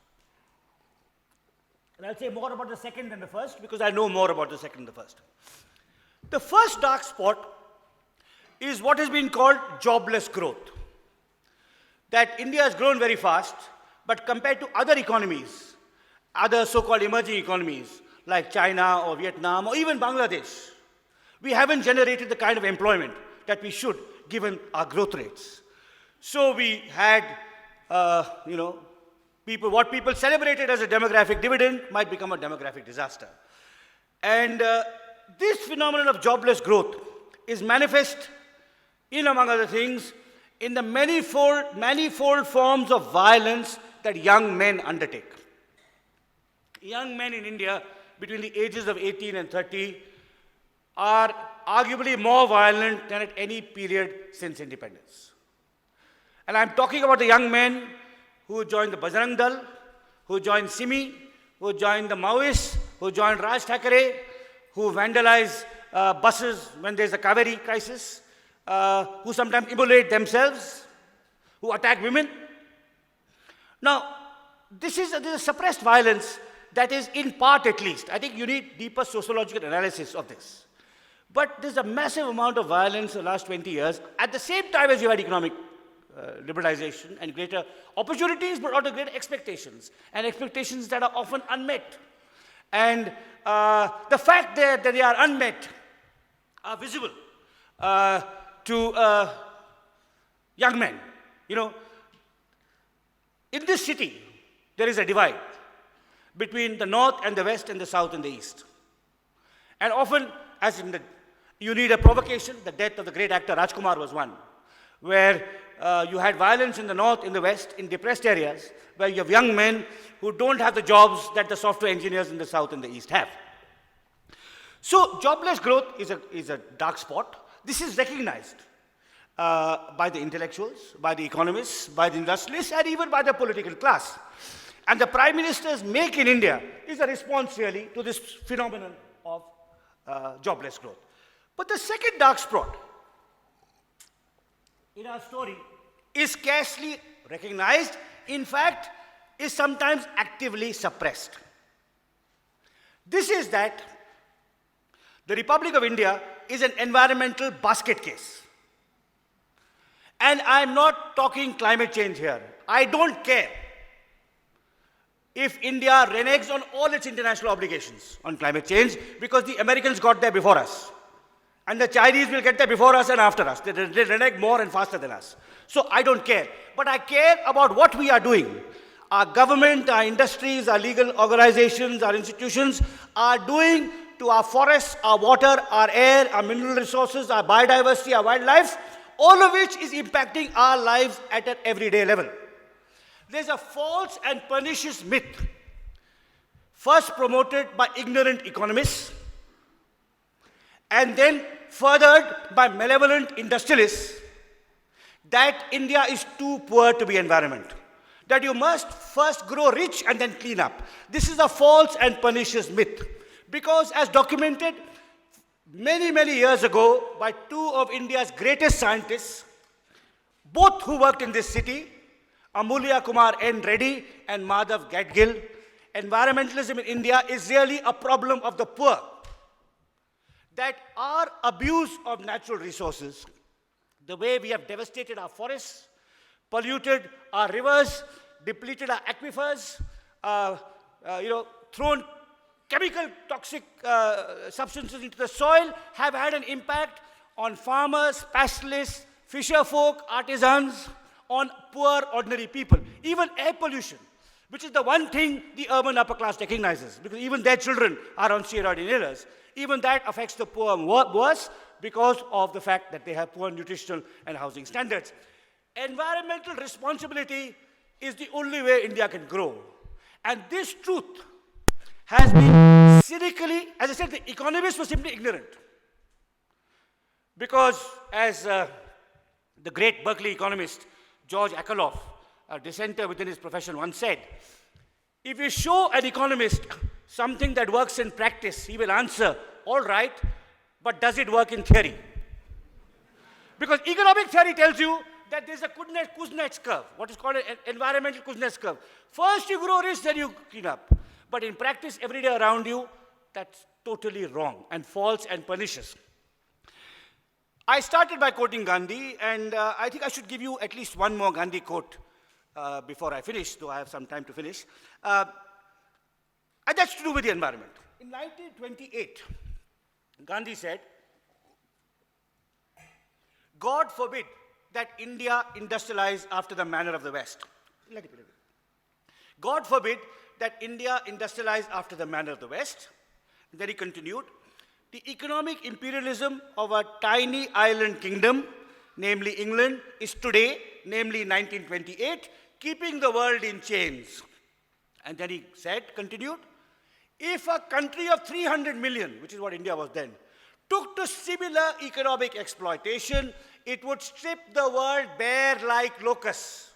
And I'll say more about the second than the first, because I know more about the second than the first. The first dark spot is what has been called jobless growth. That India has grown very fast, but compared to other economies, other so-called emerging economies, like China or Vietnam or even Bangladesh. We haven't generated the kind of employment that we should, given our growth rates. So we had, what people celebrated as a demographic dividend might become a demographic disaster. And this phenomenon of jobless growth is manifest in, among other things, in the manifold forms of violence that young men undertake. Young men in India between the ages of 18 and 30 are arguably more violent than at any period since independence. And I'm talking about the young men who joined the Bajrang Dal, who joined Simi, who joined the Maoists, who joined Raj Thackeray, who vandalize buses when there's a Kaveri crisis, who sometimes immolate themselves, who attack women. Now, this is a suppressed violence that is in part at least. I think you need deeper sociological analysis of this. But there's a massive amount of violence in the last 20 years, at the same time as you had economic liberalization and greater opportunities, but also greater expectations, and expectations that are often unmet. And the fact that they are unmet are visible to young men. You know, in this city, there is a divide between the north and the west and the south and the east. And often, as in you need a provocation. The death of the great actor Rajkumar was one, where you had violence in the north, in the west, in depressed areas, where you have young men who don't have the jobs that the software engineers in the south and the east have. So jobless growth is a dark spot. This is recognized by the intellectuals, by the economists, by the industrialists, and even by the political class. And the Prime Minister's Make in India is a response really to this phenomenon of jobless growth. But the second dark spot in our story is scarcely recognized, in fact, is sometimes actively suppressed. This is that the Republic of India is an environmental basket case. And I'm not talking climate change here. I don't care if India reneges on all its international obligations on climate change, because the Americans got there before us. And the Chinese will get there before us and after us. They renege more and faster than us. So I don't care. But I care about what we are doing. Our government, our industries, our legal organizations, our institutions are doing to our forests, our water, our air, our mineral resources, our biodiversity, our wildlife, all of which is impacting our lives at an everyday level. There's a false and pernicious myth, first promoted by ignorant economists, and then furthered by malevolent industrialists, that India is too poor to be environment, that you must first grow rich and then clean up. This is a false and pernicious myth, because as documented many, many years ago by two of India's greatest scientists, both who worked in this city, Amulya Kumar N. Reddy and Madhav Gadgil, environmentalism in India is really a problem of the poor. That our abuse of natural resources, the way we have devastated our forests, polluted our rivers, depleted our aquifers, thrown chemical toxic substances into the soil, have had an impact on farmers, pastoralists, fisher folk, artisans, on poor ordinary people. Even air pollution, which is the one thing the urban upper class recognizes, because even their children are on steroid inhalers. Even that affects the poor worse because of the fact that they have poor nutritional and housing standards. Environmental responsibility is the only way India can grow. And this truth has been cynically, as I said, the economists were simply ignorant. Because as the great Berkeley economist George Akerlof, a dissenter within his profession, once said, if you show an economist something that works in practice, he will answer, all right, but does it work in theory? Because economic theory tells you that there's a Kuznets curve, what is called an environmental Kuznets curve. First you grow rich, then you clean up. But in practice, every day around you, that's totally wrong and false and pernicious. I started by quoting Gandhi, and I think I should give you at least one more Gandhi quote before I finish, though I have some time to finish. And that's to do with the environment. in 1928, Gandhi said, God forbid that India industrialize after the manner of the West. Let it be. God forbid that India industrialize after the manner of the West. And then he continued, the economic imperialism of a tiny island kingdom, namely England, is today, namely 1928, keeping the world in chains. And then he said, continued, if a country of 300 million, which is what India was then, took to similar economic exploitation, it would strip the world bare like locusts.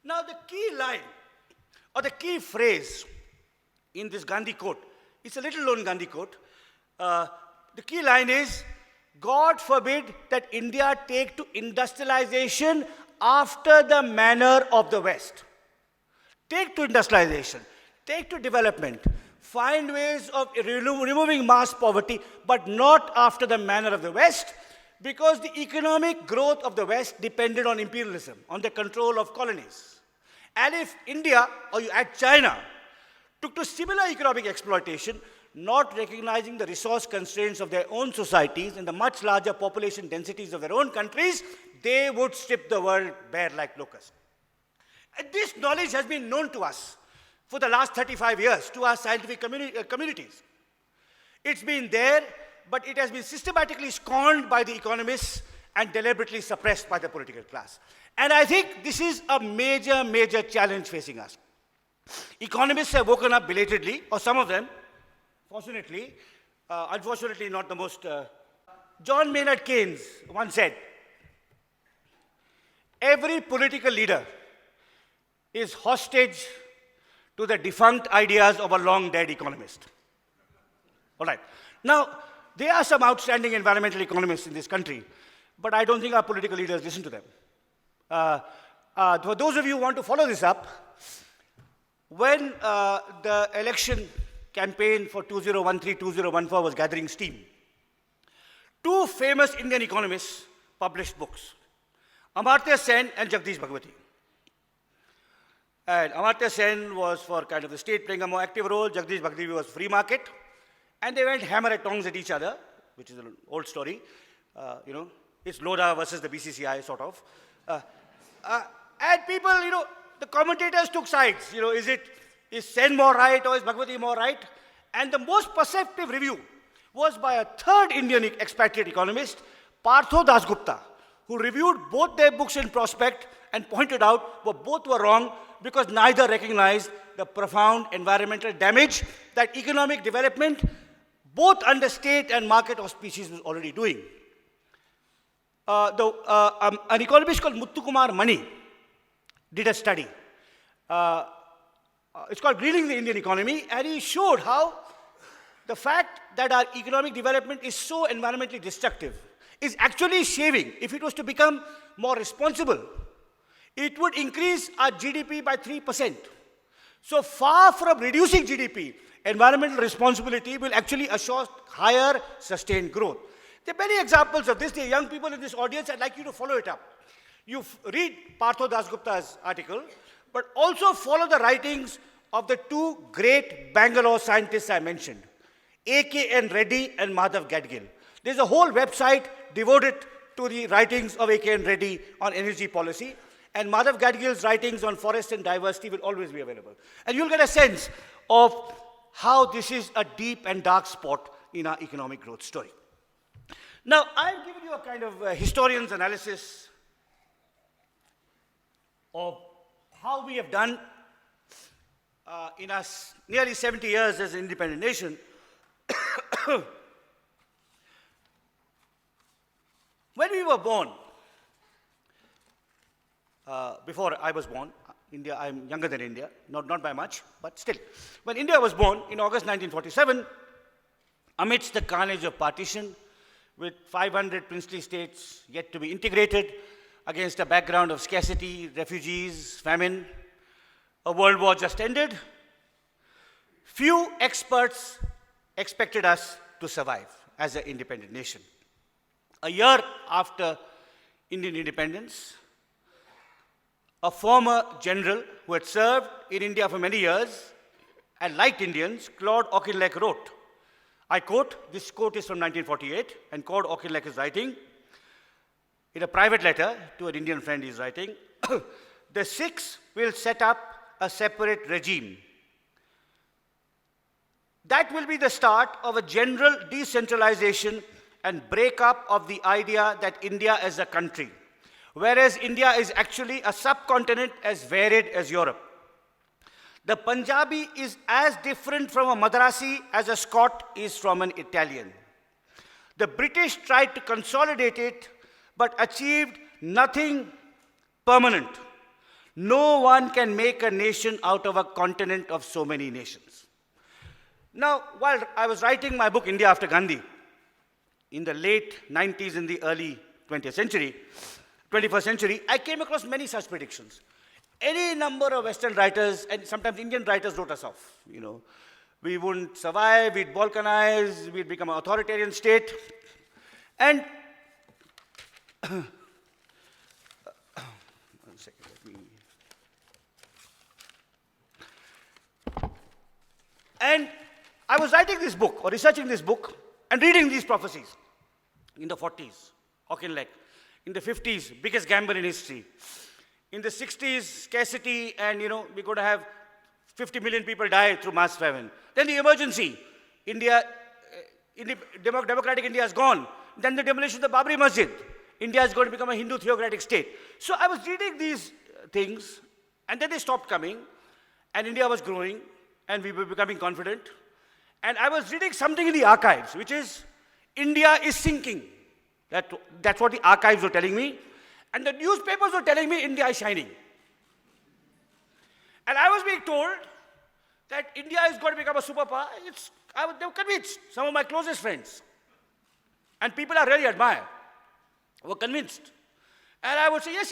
Now the key line, or the key phrase in this Gandhi quote, it's a little known Gandhi quote, the key line is, God forbid that India take to industrialization after the manner of the West. Take to industrialization, take to development, find ways of removing mass poverty, but not after the manner of the West, because the economic growth of the West depended on imperialism, on the control of colonies. And if India, or you add China, took to similar economic exploitation, not recognizing the resource constraints of their own societies and the much larger population densities of their own countries, they would strip the world bare like locusts. And this knowledge has been known to us for the last 35 years, to our scientific communities. It's been there, but it has been systematically scorned by the economists and deliberately suppressed by the political class. And I think this is a major, major challenge facing us. Economists have woken up belatedly, or some of them, fortunately, unfortunately not the most. John Maynard Keynes once said, every political leader is hostage to the defunct ideas of a long-dead economist. All right. Now, there are some outstanding environmental economists in this country, but I don't think our political leaders listen to them. For those of you who want to follow this up, when the election campaign for 2013-2014 was gathering steam, two famous Indian economists published books, Amartya Sen and Jagdish Bhagwati. And Amartya Sen was for kind of the state playing a more active role, Jagdish Bhagwati was free market, and they went hammer at tongs at each other, which is an old story. It's Lodha versus the BCCI, sort of. And people, the commentators took sides. Is Sen more right or is Bhagwati more right? And the most perceptive review was by a third Indian expatriate economist, Partho Dasgupta, who reviewed both their books in prospect and pointed out that both were wrong because neither recognized the profound environmental damage that economic development, both under state and market auspices, was already doing. An economist called Muthukumar Mani did a study. It's called Greening the Indian Economy, and he showed how the fact that our economic development is so environmentally destructive is actually shaving. If it was to become more responsible, it would increase our GDP by 3%. So far from reducing GDP, environmental responsibility will actually assure higher sustained growth. There are many examples of this. There are young people in this audience. I'd like you to follow it up. You read Partho Dasgupta's article, but also follow the writings of the two great Bangalore scientists I mentioned, A.K.N. Reddy and Madhav Gadgil. There's a whole website devoted to the writings of A.K.N. Reddy on energy policy, and Madhav Gadgil's writings on forest and diversity will always be available. And you'll get a sense of how this is a deep and dark spot in our economic growth story. Now, I've given you a kind of historian's analysis of how we have done in our nearly 70 years as an independent nation. When we were born, before I was born, India, I'm younger than India, not by much, but still. When India was born in August 1947, amidst the carnage of partition, with 500 princely states yet to be integrated, against a background of scarcity, refugees, famine, a world war just ended, few experts expected us to survive as an independent nation. A year after Indian independence, a former general who had served in India for many years and liked Indians, Claude Auchinleck, wrote I quote, this quote is from 1948, and Cord Auchinleck is writing, in a private letter to an Indian friend he's writing, the Sikhs will set up a separate regime. That will be the start of a general decentralization and breakup of the idea that India is a country, whereas India is actually a subcontinent as varied as Europe. The Punjabi is as different from a Madrasi as a Scot is from an Italian. The British tried to consolidate it, but achieved nothing permanent. No one can make a nation out of a continent of so many nations. Now, while I was writing my book, India After Gandhi, in the late 90s and the early 21st century, I came across many such predictions. Any number of Western writers, and sometimes Indian writers, wrote us off. You know, we wouldn't survive, we'd balkanize, we'd become an authoritarian state. And one second, let me. And I was writing this book, or researching this book, and reading these prophecies in the 40s, Auchinleck. In the 50s, biggest gamble in history. In the 60s, scarcity, and we're going to have 50 million people die through mass famine. Then the emergency. Democratic India is gone. Then the demolition of the Babri Masjid. India is going to become a Hindu theocratic state. So I was reading these things, and then they stopped coming, and India was growing, and we were becoming confident. And I was reading something in the archives, which is, India is sinking. That's what the archives were telling me. And the newspapers were telling me India is shining. And I was being told that India is going to become a superpower. They were convinced, some of my closest friends. And people I really admire were convinced. And I would say, yes.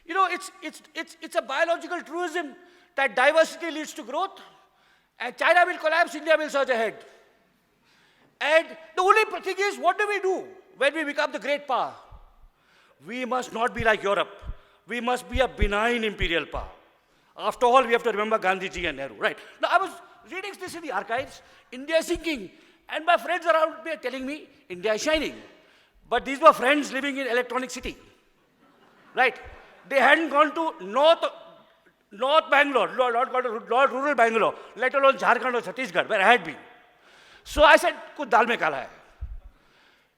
It's a biological truism that diversity leads to growth. And China will collapse, India will surge ahead. And the only thing is, what do we do when we become the great power? We must not be like Europe. We must be a benign imperial power. After all, we have to remember Gandhiji and Nehru, right? Now, I was reading this in the archives. India is sinking. And my friends around me are telling me, India is shining. But these were friends living in Electronic City, right? They hadn't gone to North Bangalore, not gone to rural Bangalore, let alone Jharkhand or Chhattisgarh, where I had been. So I said, kuch dal mein kala hai.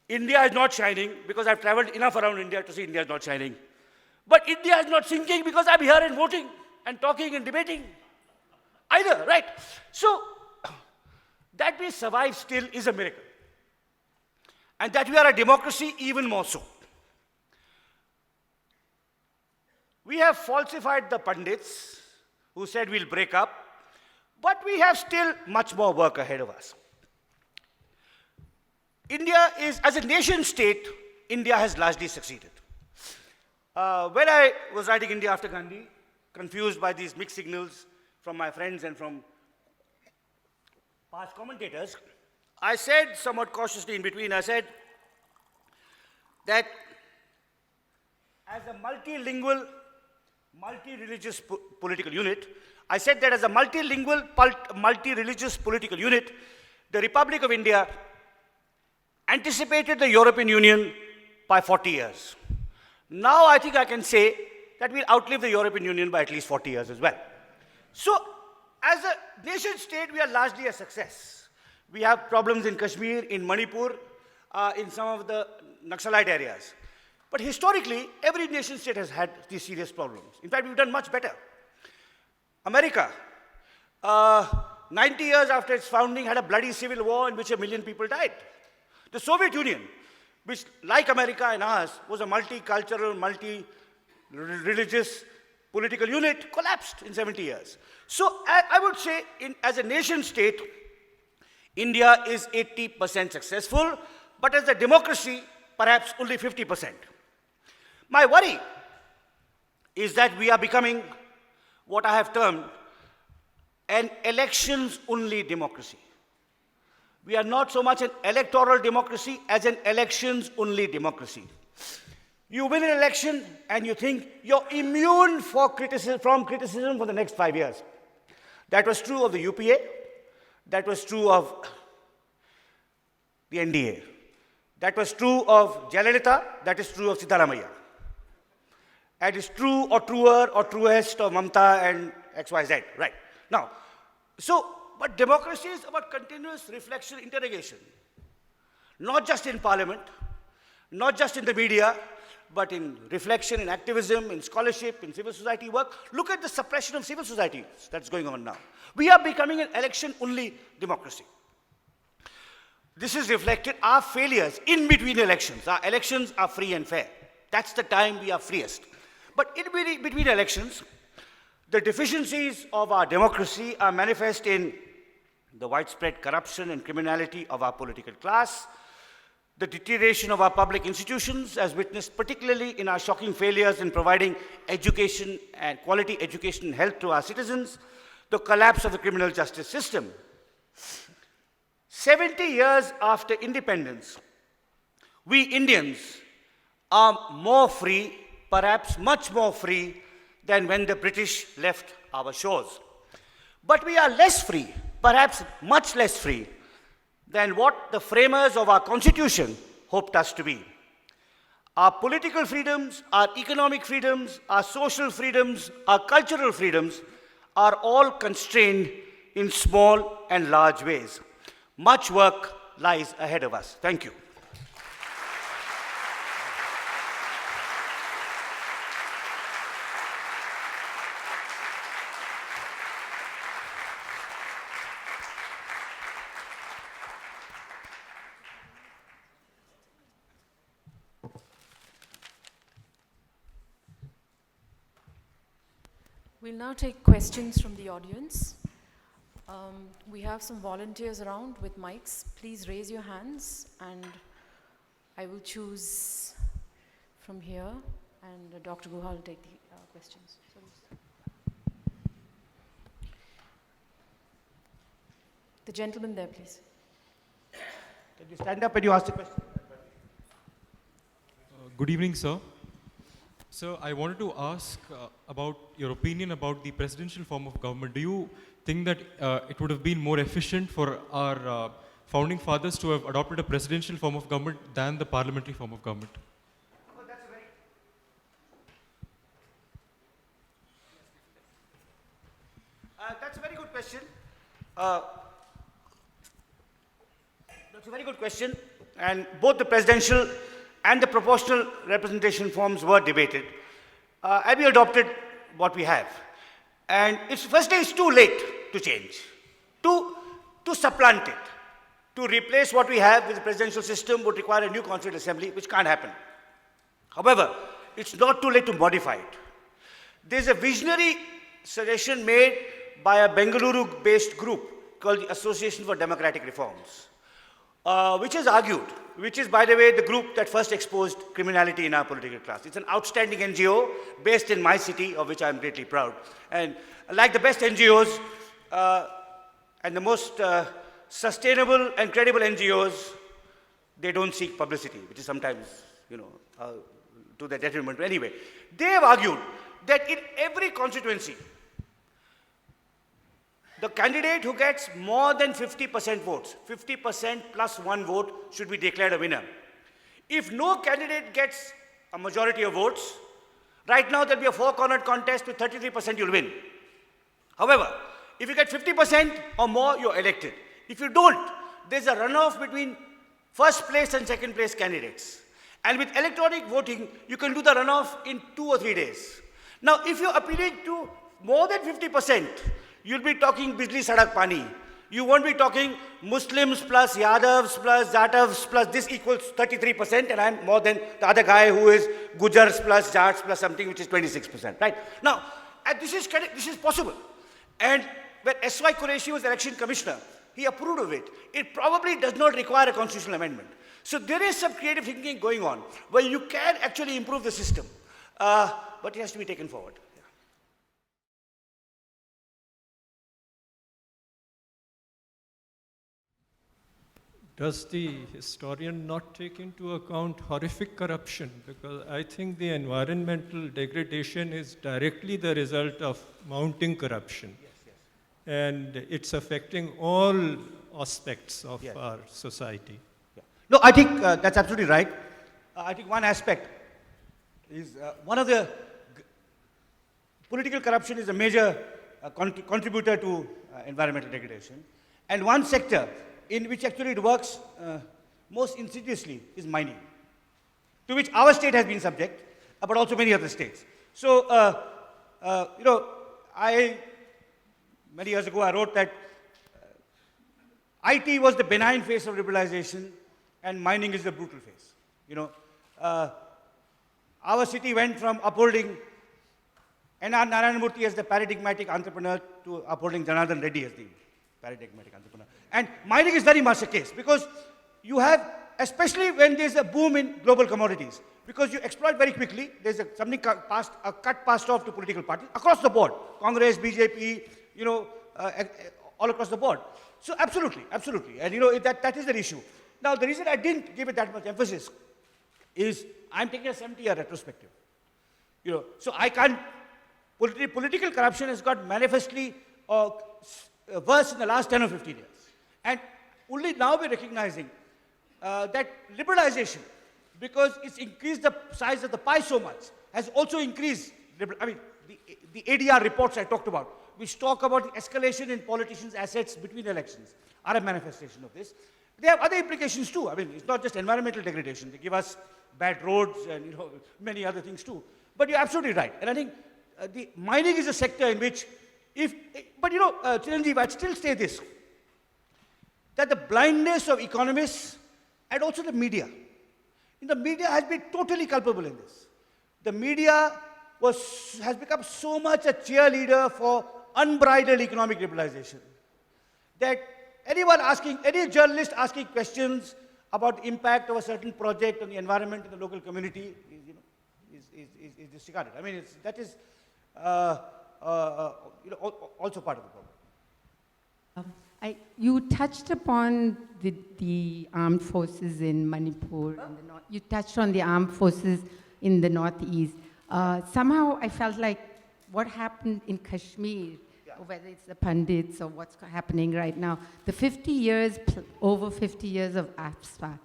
India is not shining because I've traveled enough around India to see India is not shining. But India is not sinking because I'm here and voting and talking and debating. Either, right? So, that we survive still is a miracle. And that we are a democracy, even more so. We have falsified the pundits who said we'll break up, but we have still much more work ahead of us. India is, as a nation state, India has largely succeeded. When I was writing India After Gandhi, confused by these mixed signals from my friends and from past commentators, I said somewhat cautiously in between, I said that as a multilingual, multi-religious political unit, I said that as a multilingual, multi-religious political unit, the Republic of India anticipated the European Union by 40 years. Now I think I can say that we'll outlive the European Union by at least 40 years as well. So, as a nation state, we are largely a success. We have problems in Kashmir, in Manipur, in some of the Naxalite areas. But historically, every nation state has had these serious problems. In fact, we've done much better. America, 90 years after its founding, had a bloody civil war in which 1 million people died. The Soviet Union, which, like America and ours, was a multicultural, multi-religious political unit, collapsed in 70 years. So I would say, as a nation state, India is 80% successful, but as a democracy, perhaps only 50%. My worry is that we are becoming what I have termed an elections-only democracy. We are not so much an electoral democracy as an elections-only democracy. You win an election and you think you're immune from criticism for the next 5 years. That was true of the UPA. That was true of the NDA. That was true of Jayalalitha, that is true of Siddaramaiah. And it's true or truer or truest of Mamta and XYZ, right? Now, but democracy is about continuous reflection, interrogation. Not just in parliament, not just in the media, but in reflection, in activism, in scholarship, in civil society work. Look at the suppression of civil society that's going on now. We are becoming an election-only democracy. This is reflected our failures in between elections. Our elections are free and fair. That's the time we are freest. But in between elections, the deficiencies of our democracy are manifest in the widespread corruption and criminality of our political class, the deterioration of our public institutions, as witnessed particularly in our shocking failures in providing education and quality education and health to our citizens, the collapse of the criminal justice system. 70 years after independence, we Indians are more free, perhaps much more free, than when the British left our shores. But we are less free, perhaps much less free, than what the framers of our Constitution hoped us to be. Our political freedoms, our economic freedoms, our social freedoms, our cultural freedoms are all constrained in small and large ways. Much work lies ahead of us. Thank you. We'll now take questions from the audience. We have some volunteers around with mics. Please raise your hands and I will choose from here and Dr. Guha will take the questions. The gentleman there, please. Can you stand up when you ask the question? Good evening, sir. So I wanted to ask about your opinion about the presidential form of government. Do you think that it would have been more efficient for our founding fathers to have adopted a presidential form of government than the parliamentary form of government? Well, that's a very good question. That's a very good question. And both the presidential and the proportional representation forms were debated. And we adopted what we have. And firstly, it's too late to change, to supplant it. To replace what we have with the presidential system would require a new constituent assembly, which can't happen. However, it's not too late to modify it. There's a visionary suggestion made by a Bengaluru-based group called the Association for Democratic Reforms, which is, by the way, the group that first exposed criminality in our political class. It's an outstanding NGO based in my city, of which I'm greatly proud. And like the best NGOs and the most sustainable and credible NGOs, they don't seek publicity, which is sometimes, to their detriment. Anyway, they have argued that in every constituency, the candidate who gets more than 50% votes, 50% plus one vote, should be declared a winner. If no candidate gets a majority of votes, right now there'll be a four-cornered contest with 33% you'll win. However, if you get 50% or more, you're elected. If you don't, there's a runoff between first place and second place candidates. And with electronic voting, you can do the runoff in 2 or 3 days. Now, if you're appealing to more than 50%, you'll be talking Bijli Sadak Pani. You won't be talking Muslims plus Yadavs plus Zatavs plus this equals 33%, and I'm more than the other guy who is Gujars plus Jats plus something, which is 26%, right? Now, this is possible. And when S.Y. Qureshi was election commissioner, he approved of it. It probably does not require a constitutional amendment. So there is some creative thinking going on where you can actually improve the system, but it has to be taken forward. Does the historian not take into account horrific corruption? Because I think the environmental degradation is directly the result of mounting corruption. Yes. And it's affecting all aspects of Yes. our society. Yeah. No, I think that's absolutely right. I think one aspect is one of the political corruption is a major contributor to environmental degradation. And one sector in which actually it works most insidiously is mining, to which our state has been subject, but also many other states. So, many years ago, I wrote that IT was the benign phase of liberalization, and mining is the brutal phase. Our city went from upholding N.R. Narayanamurthy as the paradigmatic entrepreneur to upholding Janardhan Reddy as the paradigmatic entrepreneur. And mining is very much a case, because you have, especially when there's a boom in global commodities, because you exploit very quickly. There's something cut passed off to political parties across the board, Congress, BJP, all across the board. So absolutely, absolutely, and that is the issue. Now the reason I didn't give it that much emphasis is I'm taking a 70-year retrospective. So I can't. Political corruption has got manifestly worse in the last 10 or 15 years, and only now we're recognizing that liberalization, because it's increased the size of the pie so much, has also increased. I mean, the ADR reports I talked about, which talk about the escalation in politicians' assets between elections, are a manifestation of this. They have other implications too. I mean, it's not just environmental degradation. They give us bad roads and many other things too. But you're absolutely right. And I think the mining is a sector in which, Chiranjeev, I'd still say this, that the blindness of economists and also the media, the media has been totally culpable in this. The media has become so much a cheerleader for unbridled economic liberalization that any journalist asking questions about the impact of a certain project on the environment in the local community is disregarded. I mean, that is also part of the problem. You touched upon the armed forces in Manipur. You touched on the armed forces in the northeast. Somehow I felt like what happened in Kashmir, or whether it's the Pandits or what's happening right now, the 50 years, over 50 years of AFSPA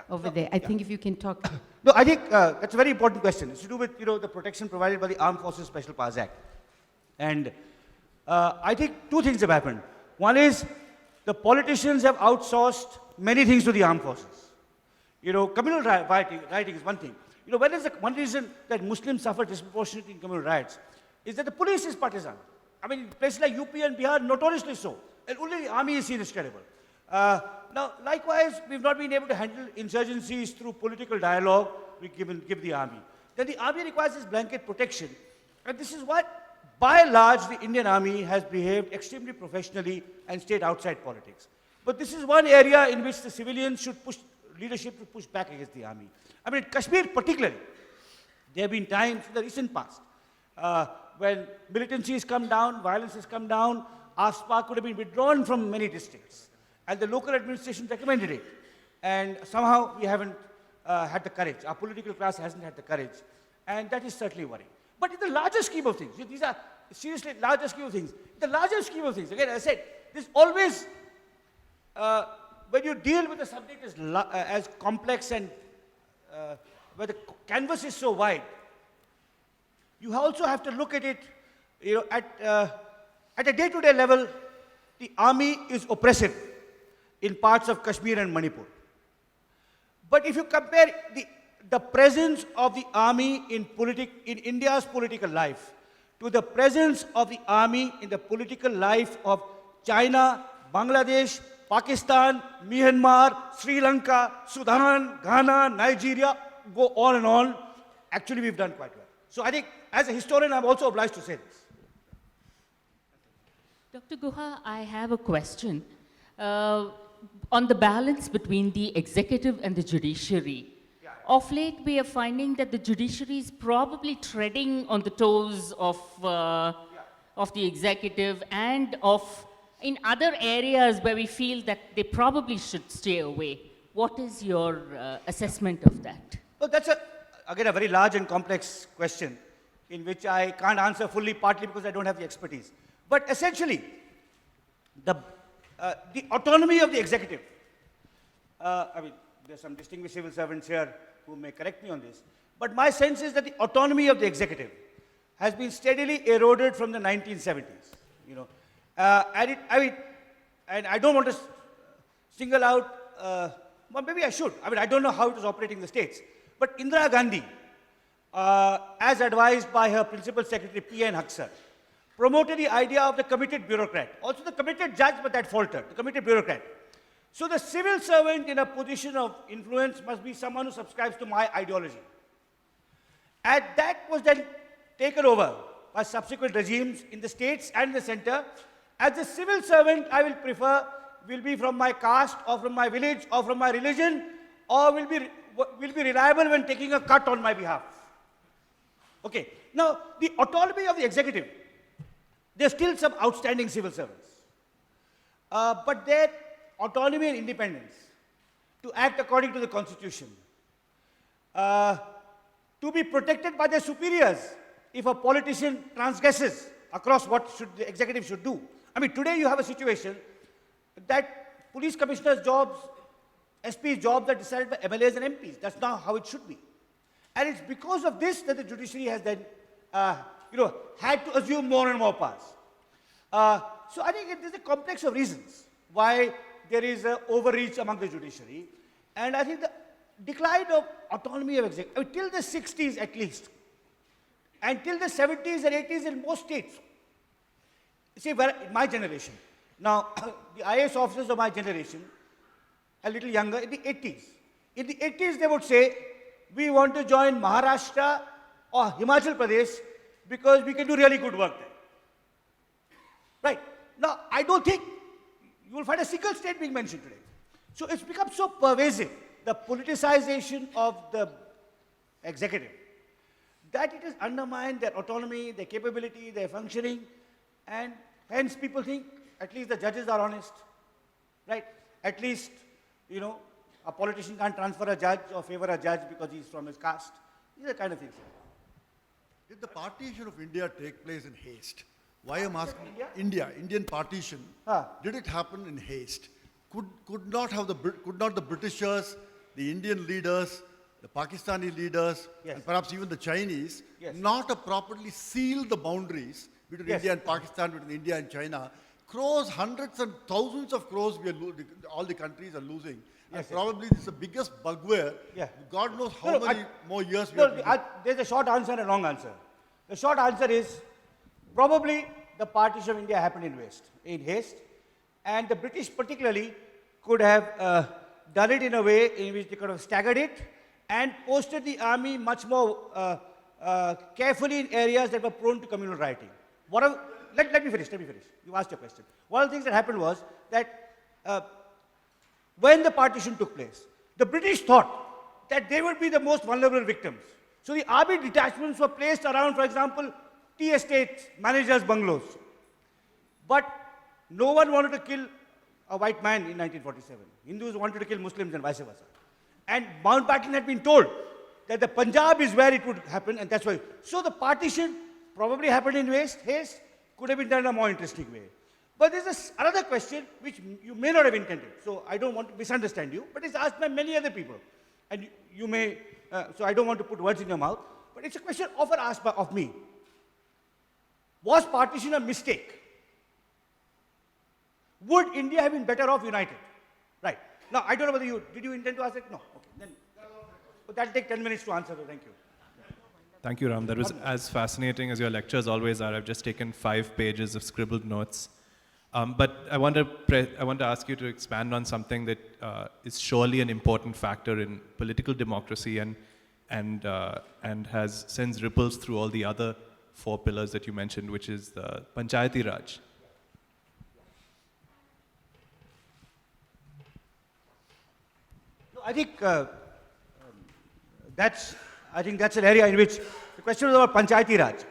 over there. I think if you can talk. No, I think that's a very important question. It's to do with the protection provided by the Armed Forces Special Powers Act. And I think two things have happened. One is the politicians have outsourced many things to the armed forces. Communal rioting is one thing. One reason that Muslims suffer disproportionately in communal riots is that the police is partisan. I mean, places like UP and Bihar, notoriously so. And only the army is seen as credible. Now, likewise, we've not been able to handle insurgencies through political dialogue we give the army. Then the army requires this blanket protection. And this is what, by and large, the Indian army has behaved extremely professionally and stayed outside politics. But this is one area in which the civilians leadership should push back against the army. I mean, in Kashmir particularly, there have been times in the recent past when militancy has come down, violence has come down, AFSPA could have been withdrawn from many districts. And the local administration recommended it. And somehow we haven't had the courage. Our political class hasn't had the courage. And that is certainly worrying. But in the larger scheme of things, these are seriously larger scheme of things. In the larger scheme of things, again, as I said, there's always, when you deal with a subject as complex and where the canvas is so wide, you also have to look at it, at a day-to-day level. The army is oppressive in parts of Kashmir and Manipur. But if you compare the presence of the army in India's political life to the presence of the army in the political life of China, Bangladesh, Pakistan, Myanmar, Sri Lanka, Sudan, Ghana, Nigeria, go on and on, actually we've done quite well. So I think, as a historian, I'm also obliged to say this. Dr. Guha, I have a question. On the balance between the executive and the judiciary. Of late, we are finding that the judiciary is probably treading on the toes of the executive and in other areas where we feel that they probably should stay away. What is your assessment of that? Well, that's again a very large and complex question in which I can't answer fully, partly because I don't have the expertise. But essentially, the autonomy of the executive I mean, there's some distinguished civil servants here who may correct me on this, but my sense is that the autonomy of the executive has been steadily eroded from the 1970s. You know, and I don't want to single out, well, maybe I should. I mean, I don't know how it is operating in the States, but Indira Gandhi, as advised by her principal secretary, P.N. Huxer, promoted the idea of the committed bureaucrat. Also the committed judge, but that faltered, the committed bureaucrat. So the civil servant in a position of influence must be someone who subscribes to my ideology. And that was then taken over by subsequent regimes in the states and the center. As a civil servant, I will prefer will be from my caste or from my village or from my religion, or will be reliable when taking a cut on my behalf. Okay. Now, the autonomy of the executive, there's still some outstanding civil servants. But their autonomy and independence to act according to the constitution, to be protected by their superiors if a politician transgresses across what the executive should do. I mean, today you have a situation that police commissioners' jobs, SP's jobs are decided by MLAs and MPs. That's not how it should be. And it's because of this that the judiciary has then, had to assume more and more powers. So I think there's a complex of reasons why there is an overreach among the judiciary. And I think the decline of autonomy of executive, till the 60s at least, and till the 70s and 80s in most states. See, my generation, now the IAS officers of my generation, a little younger, in the 80s. In the 80s they would say, we want to join Maharashtra or Himachal Pradesh because we can do really good work there. Right. Now, I don't think you will find a single state being mentioned today. So it's become so pervasive, the politicization of the executive, that it has undermined their autonomy, their capability, their functioning, and hence people think at least the judges are honest, right? At least, a politician can't transfer a judge or favor a judge because he's from his caste. These are the kind of things. Did the partition of India take place in haste? Why I'm asking, Indian partition, did it happen in haste? Could not the Britishers, the Indian leaders, the Pakistani leaders, and perhaps even the Chinese, not have properly sealed the boundaries between India and Pakistan, between India and China? Crores, hundreds and thousands of crores all the countries are losing. And probably this is the biggest bugbear. God knows how many more years we have. There's a short answer and a long answer. The short answer is probably the partition of India happened in haste, and the British particularly could have done it in a way in which they could have staggered it and posted the army much more carefully in areas that were prone to communal rioting. Let me finish. You asked your question. One of the things that happened was that when the partition took place, the British thought that they would be the most vulnerable victims. So the army detachments were placed around, for example, tea estates, managers' bungalows. But no one wanted to kill a white man in 1947. Hindus wanted to kill Muslims and vice versa. And Mountbatten had been told that the Punjab is where it would happen, and that's why. So the partition probably happened in haste, could have been done in a more interesting way. But there's another question which you may not have intended. So I don't want to misunderstand you, but it's asked by many other people. And you may, so I don't want to put words in your mouth, but it's a question often asked of me. Was partition a mistake? Would India have been better off united? Right. Now, I don't know whether did you intend to ask it? No. Okay. Then that'll take 10 minutes to answer, so thank you. Thank you, Ram. That was as fascinating as your lectures always are. I've just taken 5 pages of scribbled notes. But I want to ask you to expand on something that is surely an important factor in political democracy and sends ripples through all the other 4 pillars that you mentioned, which is the Panchayati Raj. I think that's an area in which the question is about Panchayati Raj.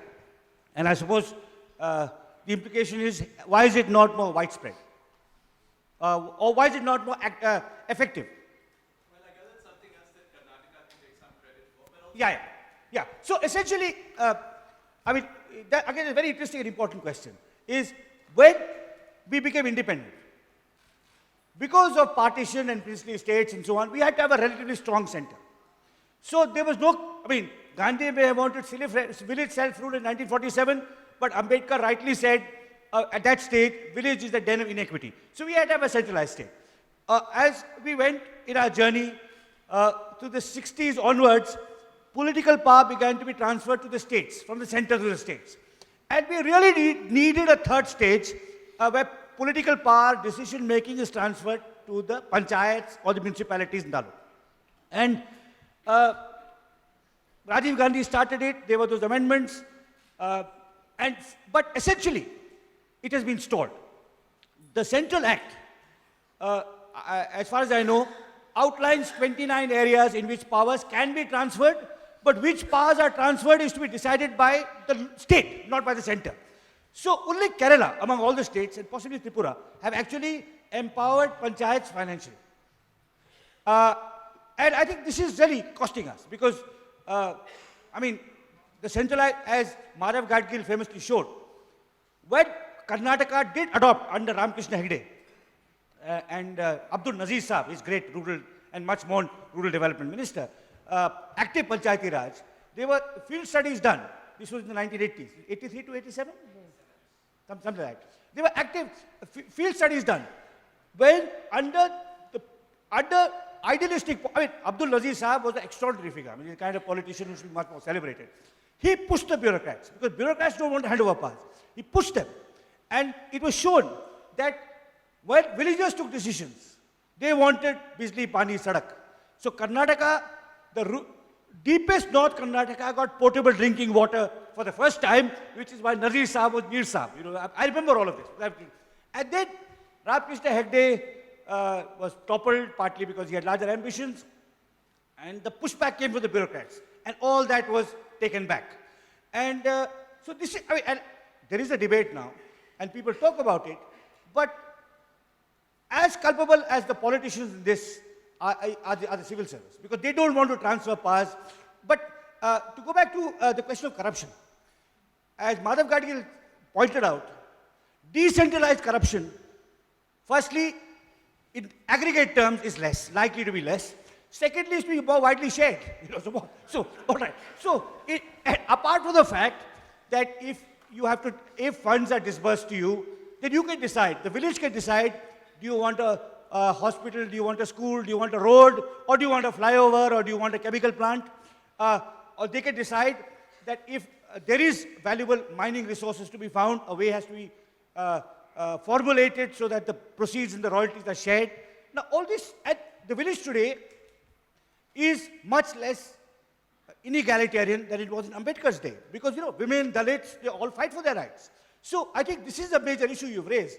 And I suppose the implication is, why is it not more widespread? Or why is it not more effective? Well, I guess it's something else that Karnataka can take some credit for. But Yeah. So essentially, that again is a very interesting and important question, is when we became independent, because of partition and princely states and so on, we had to have a relatively strong center. So there was no, I mean, Gandhi may have wanted village self-rule in 1947, but Ambedkar rightly said at that stage, village is the den of inequity. So we had to have a centralized state. As we went in our journey to the 60s onwards, political power began to be transferred to the states, from the center to the states. And we really needed a third stage where political power, decision making is transferred to the panchayats or the municipalities in Dalu. And Rajiv Gandhi started it, there were those amendments, but essentially it has been stalled. The Central Act, as far as I know, outlines 29 areas in which powers can be transferred, but which powers are transferred is to be decided by the state, not by the center. So only Kerala, among all the states, and possibly Tripura, have actually empowered panchayats financially. And I think this is really costing us because, I mean, the Central Act, as Madhav Gadgil famously showed, when Karnataka did adopt under Ramakrishna Hegde and Abdul Nazir Saab, his great rural and much more rural development minister, active Panchayati Raj, there were field studies done. This was in the 1980s, 83 to 87? Something like that. There were active field studies done. When under idealistic, I mean, Abdul Nazir Saab was an extraordinary figure. I mean, he's the kind of politician who should be much more celebrated. He pushed the bureaucrats, because bureaucrats don't want to hand over powers. He pushed them. And it was shown that when villagers took decisions, they wanted Bijli, Pani, Sadak. So Karnataka, the deepest North Karnataka got potable drinking water for the first time, which is why Nazir Saab was Mir Saab. You know, I remember all of this. And then Ramakrishna Hegde was toppled, partly because he had larger ambitions, and the pushback came from the bureaucrats, and all that was taken back. And so this is, I mean, and there is a debate now, and people talk about it, but as culpable as the politicians in this are the civil service, because they don't want to transfer powers. But to go back to the question of corruption, as Madhav Gadgil pointed out, decentralized corruption, firstly, in aggregate terms is less, likely to be less. Secondly, is to be more widely shared. You know, so all right. So apart from the fact that if funds are disbursed to you, then you can decide, the village can decide, do you want a hospital, do you want a school, do you want a road, or do you want a flyover, or do you want a chemical plant? Or they can decide that if there is valuable mining resources to be found, a way has to be formulated so that the proceeds and the royalties are shared. Now, all this at the village today is much less inegalitarian than it was in Ambedkar's day. Because, you know, women, Dalits, they all fight for their rights. So I think this is a major issue you've raised.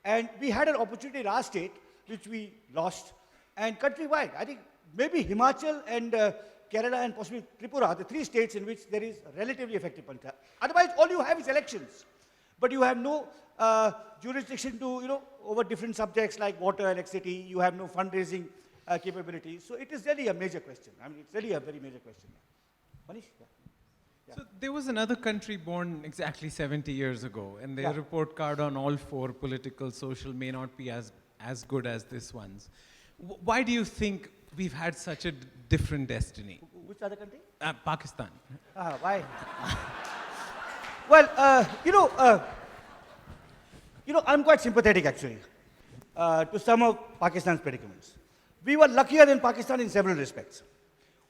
And we had an opportunity in our state, which we lost, and countrywide. I think maybe Himachal and Kerala and possibly Tripura are the three states in which there is relatively effective panchayat. Otherwise, all you have is elections. But you have no jurisdiction to, you know, over different subjects like water, electricity. You have no fundraising capabilities. So it is really a major question. I mean, it's really a very major question. Manish? Yeah. Yeah. So there was another country born exactly 70 years ago, and their report card on all four, political, social, may not be as good as this one's. Why do you think we've had such a different destiny? Which other country? Pakistan. Why? Well, you know, I'm quite sympathetic actually to some of Pakistan's predicaments. We were luckier than Pakistan in several respects.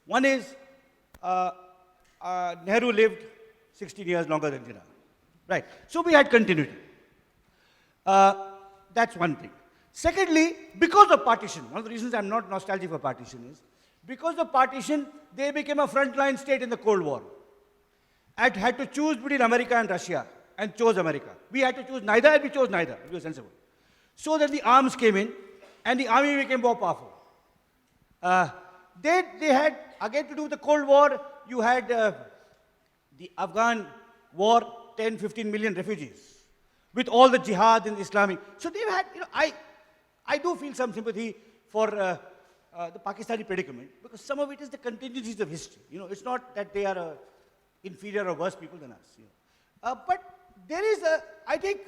One is Nehru lived 16 years longer than Jinnah. Right. So we had continuity. That's one thing. Secondly, because of partition, one of the reasons I'm not nostalgic for partition is, because of partition, they became a frontline state in the Cold War. And had to choose between America and Russia, and chose America. We had to choose neither, and we chose neither. We were sensible. So then the arms came in, and the army became more powerful. They had, again to do with the Cold War, you had the Afghan war, 10, 15 million refugees, with all the jihad and Islamic. So they've had, you know, I do feel some sympathy for the Pakistani predicament, because some of it is the contingencies of history. You know, it's not that they are inferior or worse people than us. You know. But there is I think,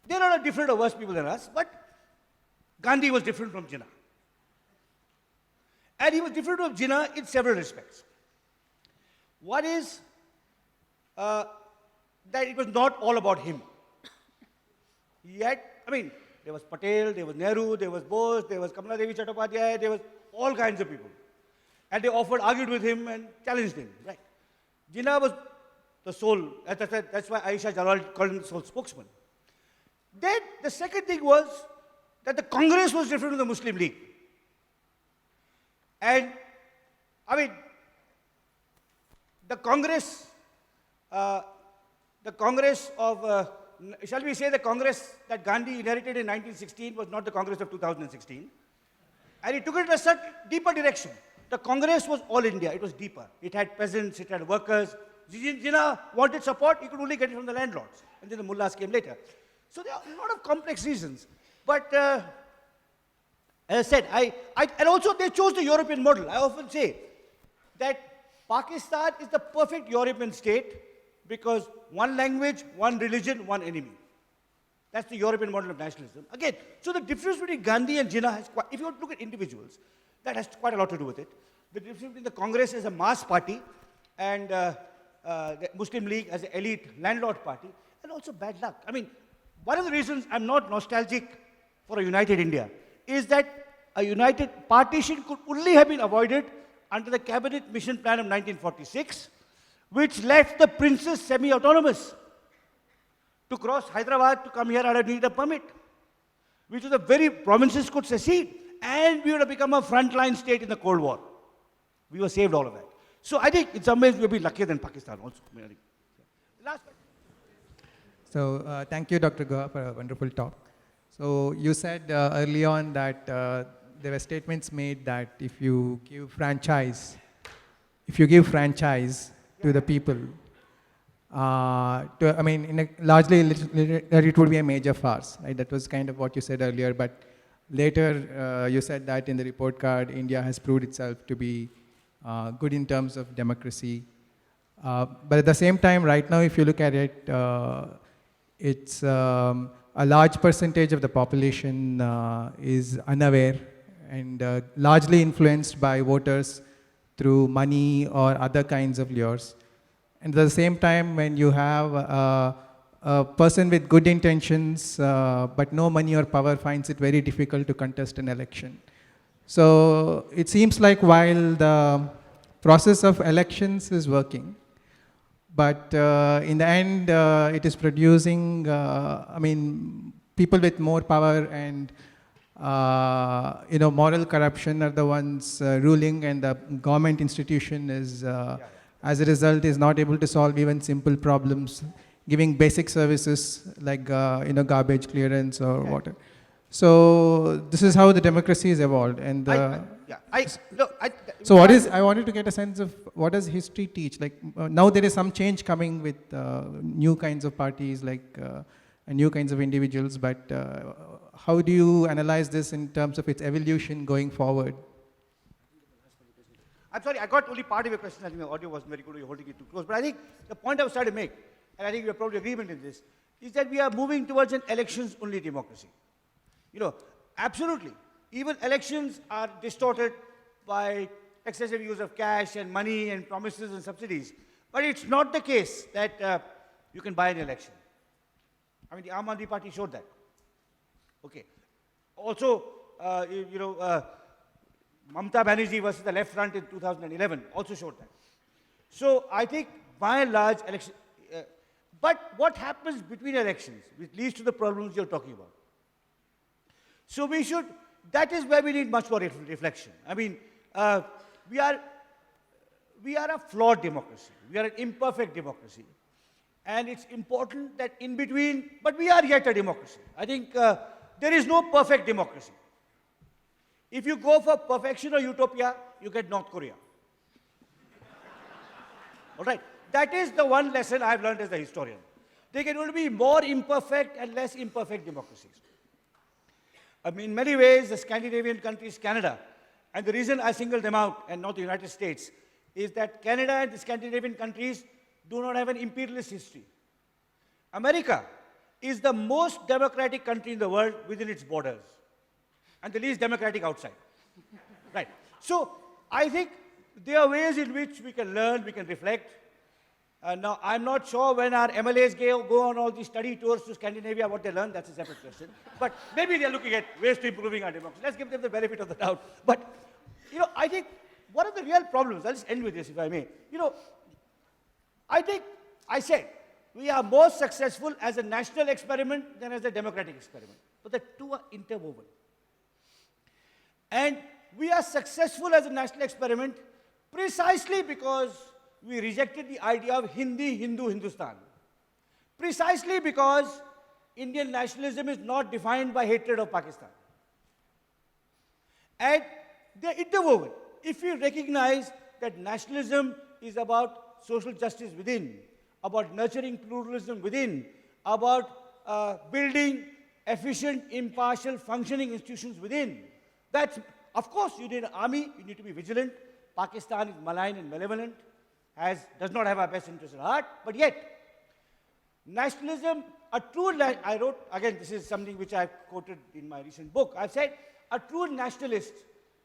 They're not different or worse people than us, but Gandhi was different from Jinnah. And he was different from Jinnah in several respects. One is that it was not all about him. Yet, I mean, there was Patel, there was Nehru, there was Bose, there was Kamala Devi Chattopadhyay, there was all kinds of people. And they argued with him and challenged him, right? Jinnah was the sole, that's why Aisha Jalal called him the sole spokesman. Then the second thing was that the Congress was different from the Muslim League. And, I mean, the Congress of, shall we say the Congress that Gandhi inherited in 1916 was not the Congress of 2016. And he took it in a certain deeper direction. The Congress was all India, it was deeper. It had peasants, it had workers. Jinnah wanted support, he could only get it from the landlords. And then the mullahs came later. So there are a lot of complex reasons. But as I said, and also they chose the European model. I often say that Pakistan is the perfect European state because one language, one religion, one enemy. That's the European model of nationalism. Again, so the difference between Gandhi and Jinnah has quite, if you look at individuals, that has quite a lot to do with it. The difference between the Congress as a mass party and the Muslim League as an elite landlord party, and also bad luck. I mean, one of the reasons I'm not nostalgic for a united India is that a united partition could only have been avoided under the Cabinet Mission Plan of 1946, which left the princes semi-autonomous. To cross Hyderabad to come here, I would need a permit, which was the very provinces could secede, and we would have become a frontline state in the Cold War. We were saved all of that. So I think in some ways we'll be luckier than Pakistan also. Last question. So thank you, Dr. Guha, for a wonderful talk. So you said early on that there were statements made that if you give franchise to the people, largely it would be a major farce, right? That was kind of what you said earlier, but later you said that in the report card, India has proved itself to be good in terms of democracy. But at the same time, right now, if you look at it, it's a large percentage of the population is unaware and largely influenced by voters through money or other kinds of lures. And at the same time, when you have a person with good intentions but no money or power finds it very difficult to contest an election. So it seems like while the process of elections is working, but in the end, it is producing, people with more power and, moral corruption are the ones ruling, and the government institution is, as a result, is not able to solve even simple problems, giving basic services like, garbage clearance or water. So this is how the democracy is evolved. And so I wanted to get a sense of what does history teach? Like now there is some change coming with new kinds of parties, like new kinds of individuals, but how do you analyze this in terms of its evolution going forward? I'm sorry, I got only part of your question. I think the audio wasn't very good, you're holding it too close. But I think the point I was trying to make, and I think we are probably agreement in this, is that we are moving towards an elections-only democracy. Absolutely. Even elections are distorted by excessive use of cash and money and promises and subsidies. But it's not the case that you can buy an election. I mean, the Aam Aadmi Party showed that. Okay. Also, Mamata Banerjee versus the Left Front in 2011 also showed that. So I think by and large, but what happens between elections, which leads to the problems you're talking about? So that is where we need much more reflection. I mean, we are a flawed democracy. We are an imperfect democracy. And it's important that in between, but we are yet a democracy. I think there is no perfect democracy. If you go for perfection or utopia, you get North Korea. All right? That is the one lesson I've learned as a historian. There can only be more imperfect and less imperfect democracies. I mean, in many ways, the Scandinavian countries, Canada, and the reason I single them out and not the United States is that Canada and the Scandinavian countries do not have an imperialist history. America is the most democratic country in the world within its borders, and the least democratic outside. Right. So I think there are ways in which we can learn, we can reflect. Now, I'm not sure when our MLAs go on all these study tours to Scandinavia, what they learn, that's a separate question. But maybe they're looking at ways to improving our democracy. Let's give them the benefit of the doubt. But, I think one of the real problems, I'll just end with this if I may. I think, I said, we are more successful as a national experiment than as a democratic experiment. But the two are interwoven. And we are successful as a national experiment precisely because we rejected the idea of Hindi, Hindu, Hindustan. Precisely because Indian nationalism is not defined by hatred of Pakistan. And they're interwoven. If we recognize that nationalism is about social justice within, about nurturing pluralism within, about building efficient, impartial, functioning institutions within, that's, of course, you need an army, you need to be vigilant. Pakistan is malign and malevolent, does not have our best interests at heart, but yet, nationalism, I wrote, again, this is something which I've quoted in my recent book, I've said, a true nationalist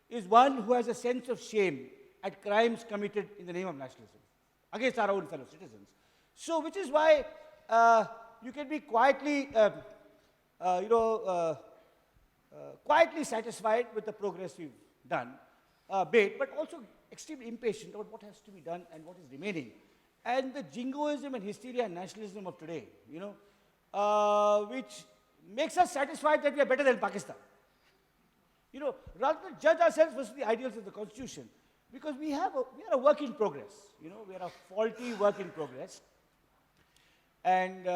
is one who has a sense of shame at crimes committed in the name of nationalism, against our own fellow citizens. So, which is why you can be quietly, quietly satisfied with the progress we've done, but also extremely impatient about what has to be done and what is remaining. And the jingoism and hysteria and nationalism of today, which makes us satisfied that we are better than Pakistan. Rather than judge ourselves versus the ideals of the Constitution, because we are a work in progress. We are a faulty work in progress. And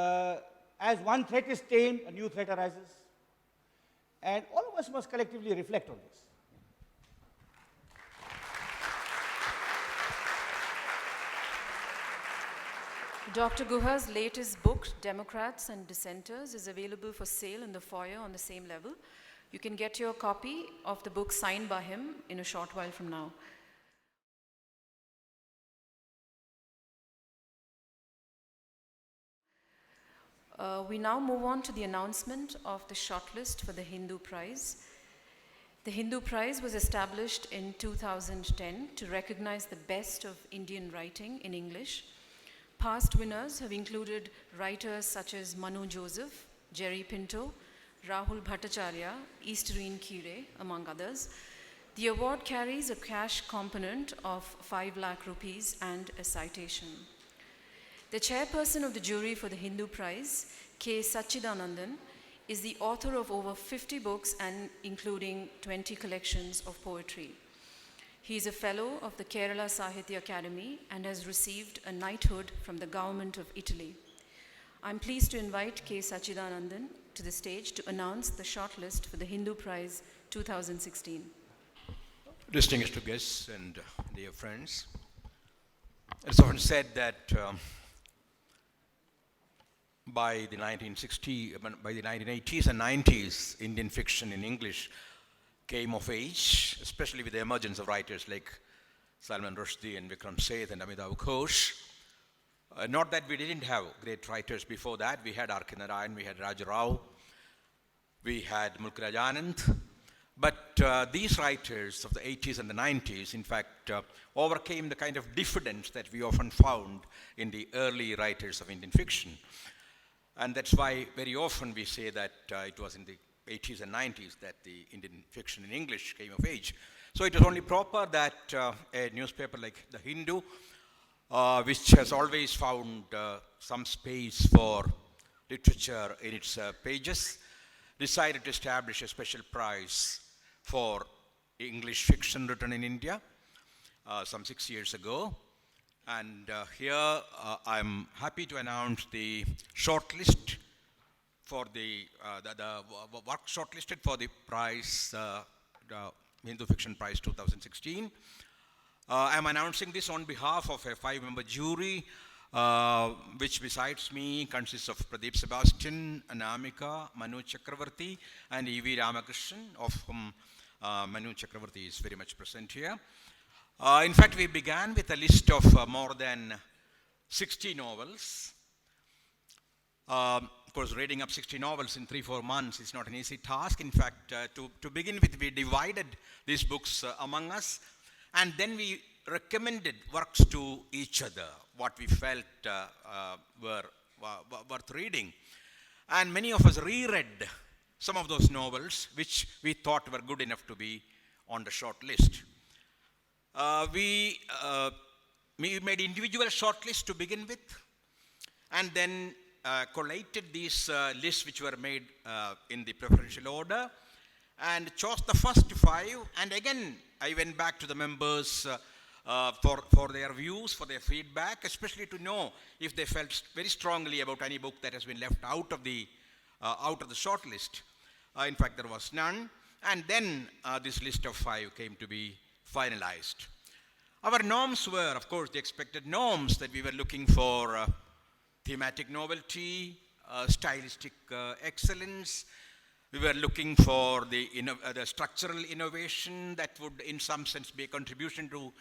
as one threat is tamed, a new threat arises. And all of us must collectively reflect on this. Dr. Guha's latest book, Democrats and Dissenters, is available for sale in the foyer on the same level. You can get your copy of the book signed by him in a short while from now. We now move on to the announcement of the shortlist for the Hindu Prize. The Hindu Prize was established in 2010 to recognize the best of Indian writing in English. Past winners have included writers such as Manu Joseph, Jerry Pinto, Rahul Bhattacharya, Eastereen Kire, among others. The award carries a cash component of 5 lakh rupees and a citation. The chairperson of the jury for the Hindu Prize, K. Sachidanandan, is the author of over 50 books and including 20 collections of poetry. He is a fellow of the Kerala Sahitya Academy and has received a knighthood from the government of Italy. I'm pleased to invite K. Sachidanandan to the stage to announce the shortlist for the Hindu Prize 2016. Distinguished guests and dear friends, it's often said that by the 1980s and 90s, Indian fiction in English came of age, especially with the emergence of writers like Salman Rushdie and Vikram Seth and Amitabh Ghosh. Not that we didn't have great writers before that. We had R.K. Narayan, we had Raj Rao, we had Mulk Raj Anand. But these writers of the 80s and the 90s, in fact, overcame the kind of diffidence that we often found in the early writers of Indian fiction. And that's why very often we say that it was in the 80s and 90s that the Indian fiction in English came of age. So it is only proper that a newspaper like The Hindu, which has always found some space for literature in its pages, decided to establish a special prize for English fiction written in India some 6 years ago. And here I'm happy to announce the shortlist for the work shortlisted for the prize, the Hindu Fiction Prize 2016. I'm announcing this on behalf of a 5-member jury, which besides me consists of Pradeep Sebastian, Anamika, Manu Chakravarti, and E.V. Ramakrishnan, of whom Manu Chakravarti is very much present here. In fact, we began with a list of more than 60 novels. course, reading up 60 novels in 3-4 months is not an easy task. In fact, to begin with, we divided these books among us, and then we recommended works to each other, what we felt were worth reading. And many of us reread some of those novels, which we thought were good enough to be on the short list. We made individual short lists to begin with, and then collated these lists which were made in the preferential order, and chose the first 5. And again, I went back to the members for their views, for their feedback, especially to know if they felt very strongly about any book that has been left out of the short list. In fact, there was none. And then this list of 5 came to be finalized. Our norms were, of course, the expected norms, that we were looking for thematic novelty, stylistic excellence. We were looking for the structural innovation that would, in some sense, be a contribution to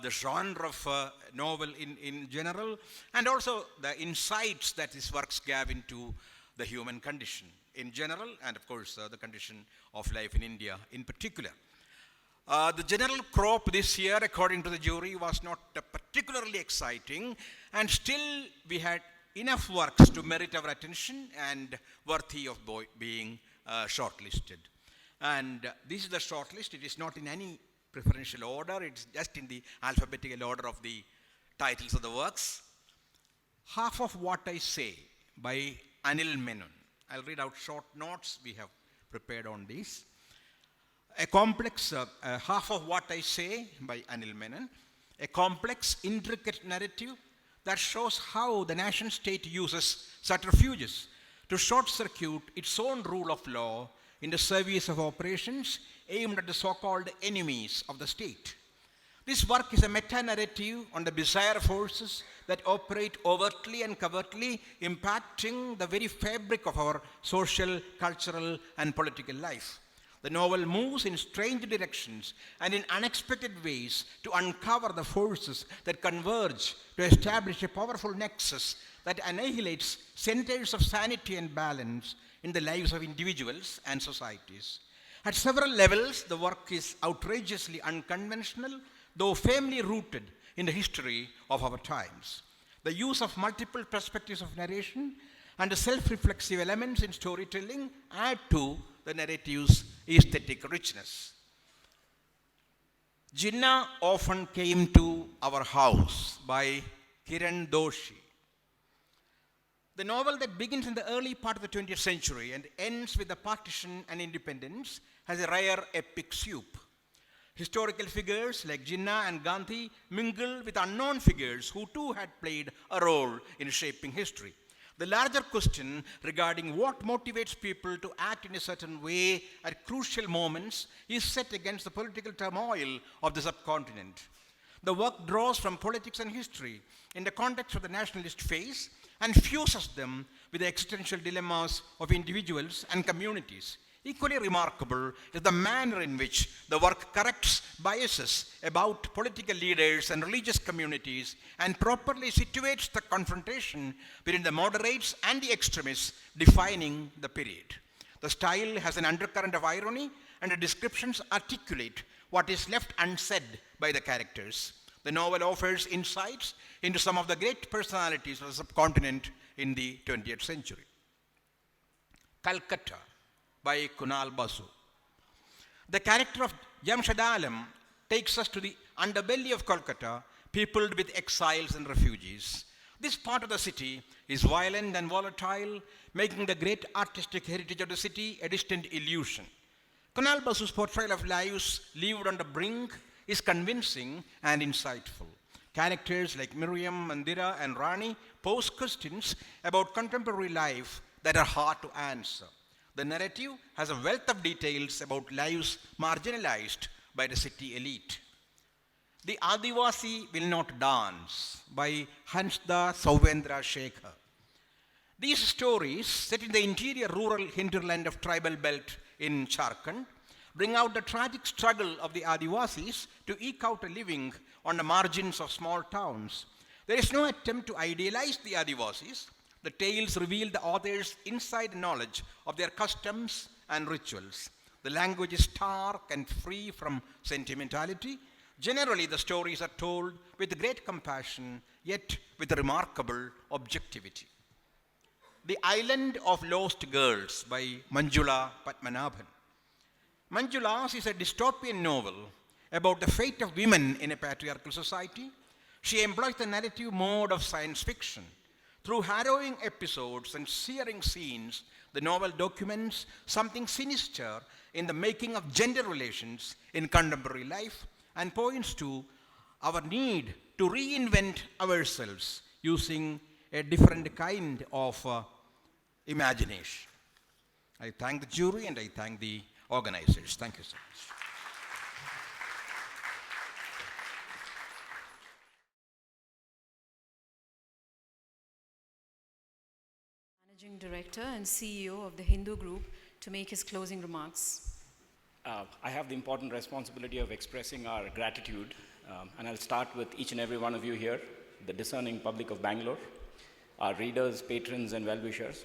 the genre of novel in general, and also the insights that these works gave into the human condition in general, and of course, the condition of life in India in particular. The general crop this year, according to the jury, was not particularly exciting, and still we had enough works to merit our attention and worthy of being shortlisted. And this is the shortlist. It is not in any preferential order. It's just in the alphabetical order of the titles of the works. Half of What I Say by Anil Menon. I'll read out short notes we have prepared on this. A complex, Half of What I Say by Anil Menon. A complex, intricate narrative that shows how the nation state uses subterfuges to short-circuit its own rule of law in the service of operations aimed at the so-called enemies of the state. This work is a meta-narrative on the bizarre forces that operate overtly and covertly, impacting the very fabric of our social, cultural, and political life. The novel moves in strange directions and in unexpected ways to uncover the forces that converge to establish a powerful nexus that annihilates centers of sanity and balance in the lives of individuals and societies. At several levels, the work is outrageously unconventional, though firmly rooted in the history of our times. The use of multiple perspectives of narration and the self-reflexive elements in storytelling add to the narrative's aesthetic richness. Jinnah Often Came to Our House by Kiran Doshi. The novel that begins in the early part of the 20th century and ends with the partition and independence has a rare epic soup. Historical figures like Jinnah and Gandhi mingle with unknown figures who too had played a role in shaping history. The larger question regarding what motivates people to act in a certain way at crucial moments is set against the political turmoil of the subcontinent. The work draws from politics and history in the context of the nationalist phase and fuses them with the existential dilemmas of individuals and communities. Equally remarkable is the manner in which the work corrects biases about political leaders and religious communities and properly situates the confrontation between the moderates and the extremists defining the period. The style has an undercurrent of irony, and the descriptions articulate what is left unsaid by the characters. The novel offers insights into some of the great personalities of the subcontinent in the 20th century. Calcutta by Kunal Basu. The character of Jamshad Alam takes us to the underbelly of Kolkata, peopled with exiles and refugees. This part of the city is violent and volatile, making the great artistic heritage of the city a distant illusion. Kunal Basu's portrayal of lives lived on the brink is convincing and insightful. Characters like Miriam, Mandira, and Rani pose questions about contemporary life that are hard to answer. The narrative has a wealth of details about lives marginalized by the city elite. The Adivasi Will Not Dance by Hansda Sauvendra Shekhar. These stories, set in the interior rural hinterland of tribal belt in Jharkhand, bring out the tragic struggle of the Adivasis to eke out a living on the margins of small towns. There is no attempt to idealize the Adivasis. The tales reveal the author's inside knowledge of their customs and rituals. The language is stark and free from sentimentality. Generally, the stories are told with great compassion, yet with remarkable objectivity. The Island of Lost Girls by Manjula Padmanabhan. Manjula's is a dystopian novel about the fate of women in a patriarchal society. She employs the narrative mode of science fiction. Through harrowing episodes and searing scenes, the novel documents something sinister in the making of gender relations in contemporary life and points to our need to reinvent ourselves using a different kind of imagination. I thank the jury and I thank the organizers. Thank you so much. Managing Director and CEO of the Hindu Group, to make his closing remarks. I have the important responsibility of expressing our gratitude, and I'll start with each and every one of you here, the discerning public of Bangalore, our readers, patrons, and well-wishers.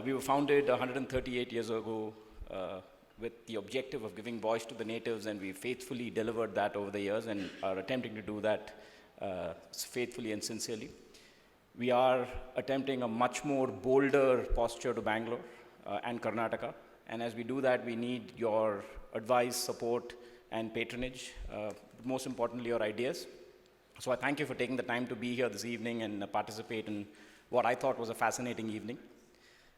We were founded 138 years ago with the objective of giving voice to the natives, and we faithfully delivered that over the years and are attempting to do that faithfully and sincerely. We are attempting a much more bolder posture to Bangalore and Karnataka, and as we do that, we need your advice, support, and patronage, most importantly, your ideas. So I thank you for taking the time to be here this evening and participate in what I thought was a fascinating evening.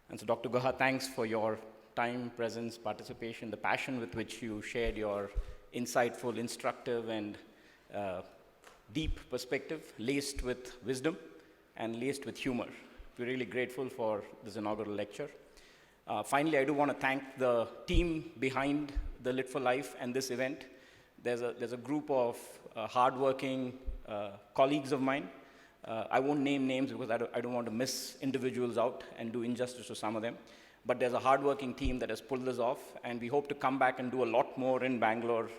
And so Dr. Guha, thanks for your time, presence, participation, the passion with which you shared your insightful, instructive, and deep perspective, laced with wisdom and laced with humor. We're really grateful for this inaugural lecture. Finally, I do want to thank the team behind the Lit for Life and this event. There's a group of hardworking colleagues of mine. I won't name names because I don't want to miss individuals out and do injustice to some of them. But there's a hardworking team that has pulled this off, and we hope to come back and do a lot more in Bangalore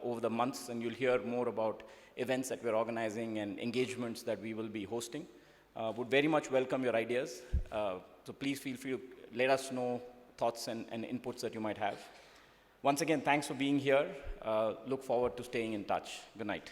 over the months, and you'll hear more about events that we're organizing and engagements that we will be hosting. Would very much welcome your ideas. So please feel free to let us know thoughts and inputs that you might have. Once again, thanks for being here. Look forward to staying in touch. Good night.